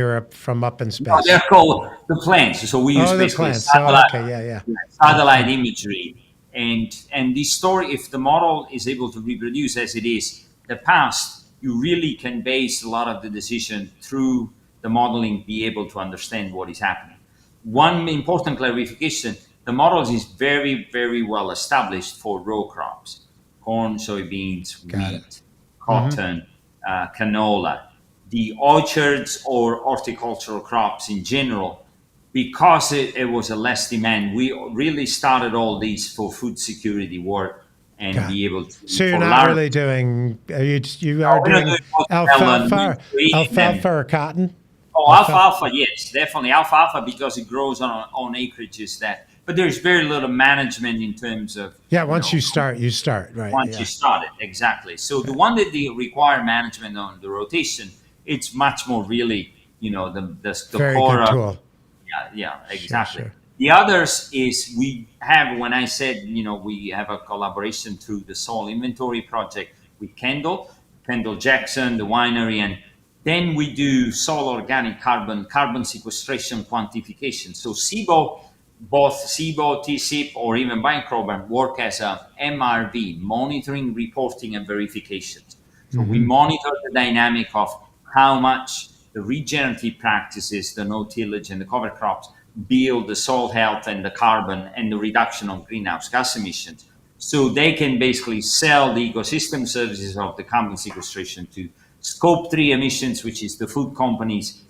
up in space. No, they're called the plants. So we use basically satellite imagery. And the story, if the model is able to reproduce as it is the past, you really can base a lot of the decision through the modeling, be able to understand what is happening. One important clarification, the model is very, very well established for row crops: corn, soybeans, wheat, cotton, canola. The orchards or horticultural crops in general, because it was a less demand, we really started all these for food security work and be able to. So you're not really doing, you are doing alfalfa or cotton? Oh, alfalfa, yes, definitely alfalfa, because it grows on acreages but there's very little management in terms of. Yeah, once you start, right? Once you start it, exactly. So the one that they require management on the rotation, it's much more really, the very core good tool. Yeah, exactly. Sure. The others is we have, when I said, we have a collaboration through the soil inventory project with Kendall Jackson, the winery, and then we do soil organic carbon sequestration quantification. So SIBO, both SIBO, TSIP, or even Biocarbon work as a MRV, monitoring, reporting, and verification. So we monitor the dynamic of how much the regenerative practices, the no-tillage and the cover crops, build the soil health and the carbon and the reduction of greenhouse gas emissions. So they can basically sell the ecosystem services of the carbon sequestration to Scope 3 emissions, which is the food companies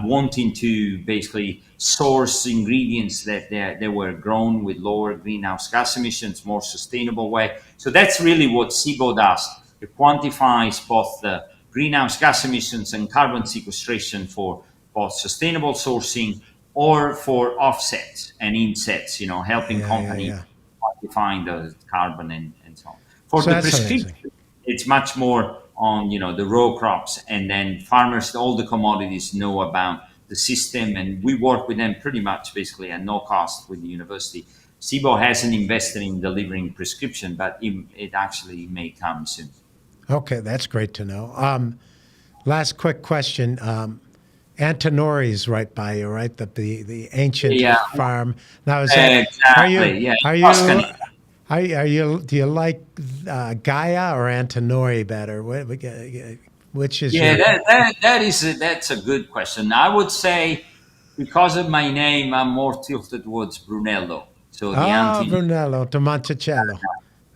wanting to basically source ingredients that they were grown with lower greenhouse gas emissions, more sustainable way. So that's really what SIBO does. It quantifies both the greenhouse gas emissions and carbon sequestration for both sustainable sourcing or for offsets and insets, helping Yeah, yeah, companies yeah. quantifying the carbon and so on. For So the that's prescription, amazing. it's much more on the raw crops, and then farmers, all the commodities know about the system, and we work with them pretty much basically at no cost with the university. SIBO hasn't invested in delivering prescription, but it actually may come soon. Okay, that's great to know. Last quick question. Antinori's right by you, right? The ancient Yeah, farm. Now, is that are you exactly. Yeah, are you Tuscany. are you do you like Gaia or Antinori better? Which is Yeah, your? that's a good question. I would say because of my name, I'm more tilted towards Brunello. So the Ah, anti, Brunello to Monticello. All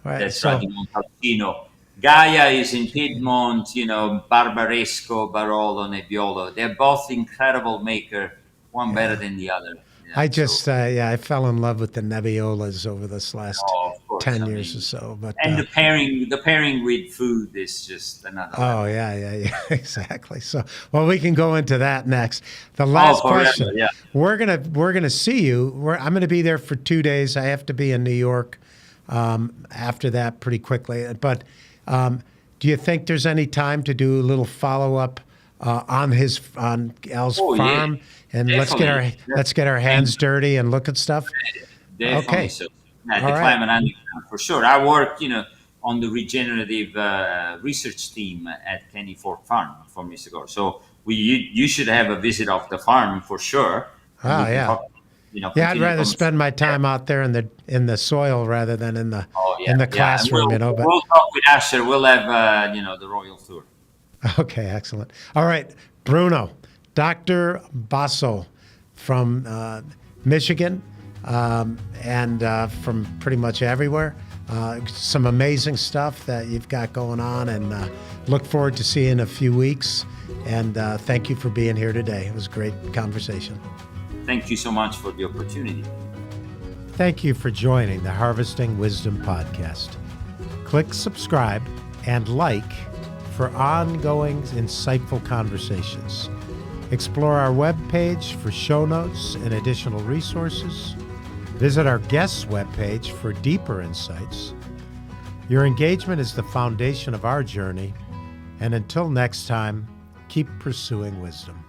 right. that's right, So the Montalcino. Gaia is in Piedmont, Barbaresco, Barolo, Nebbiolo. They're both incredible maker, one better yeah, than the other. I Yeah, so just I fell in love with the Nebbiolas over this last oh, of course, 10 years or so. But and the pairing with food is just another oh level. yeah, yeah, yeah, exactly. So, well, we can go into that next. The Oh, last forever, question: yeah. we're gonna see you. I'm gonna be there for 2 days. I have to be in New York after that pretty quickly. But do you think there's any time to do a little follow up on Al's Oh, yeah, farm and definitely. let's get our And hands dirty and look at stuff? definitely Okay, so. At all the right. climate underground, for sure. I work, on the regenerative research team at Kenny Ford Farm 4 years ago. So you should have a visit of the farm for sure, and we Oh can yeah. talk, Yeah, I'd continue rather conversation spend my there. time out there in the soil rather than Oh in yeah, the yeah, and classroom, we'll you know. But we'll talk with Asher. We'll have the royal tour. okay, excellent. All right, Bruno, Dr. Basso from Michigan and from pretty much everywhere. Some amazing stuff that you've got going on, and look forward to seeing you in a few weeks. And thank you for being here today. It was a great conversation. Thank you so much for the opportunity. Thank you for joining the Harvesting Wisdom podcast. Click subscribe and like for ongoing insightful conversations. Explore our webpage for show notes and additional resources. Visit our guests' webpage for deeper insights. Your engagement is the foundation of our journey, and until next time, keep pursuing wisdom.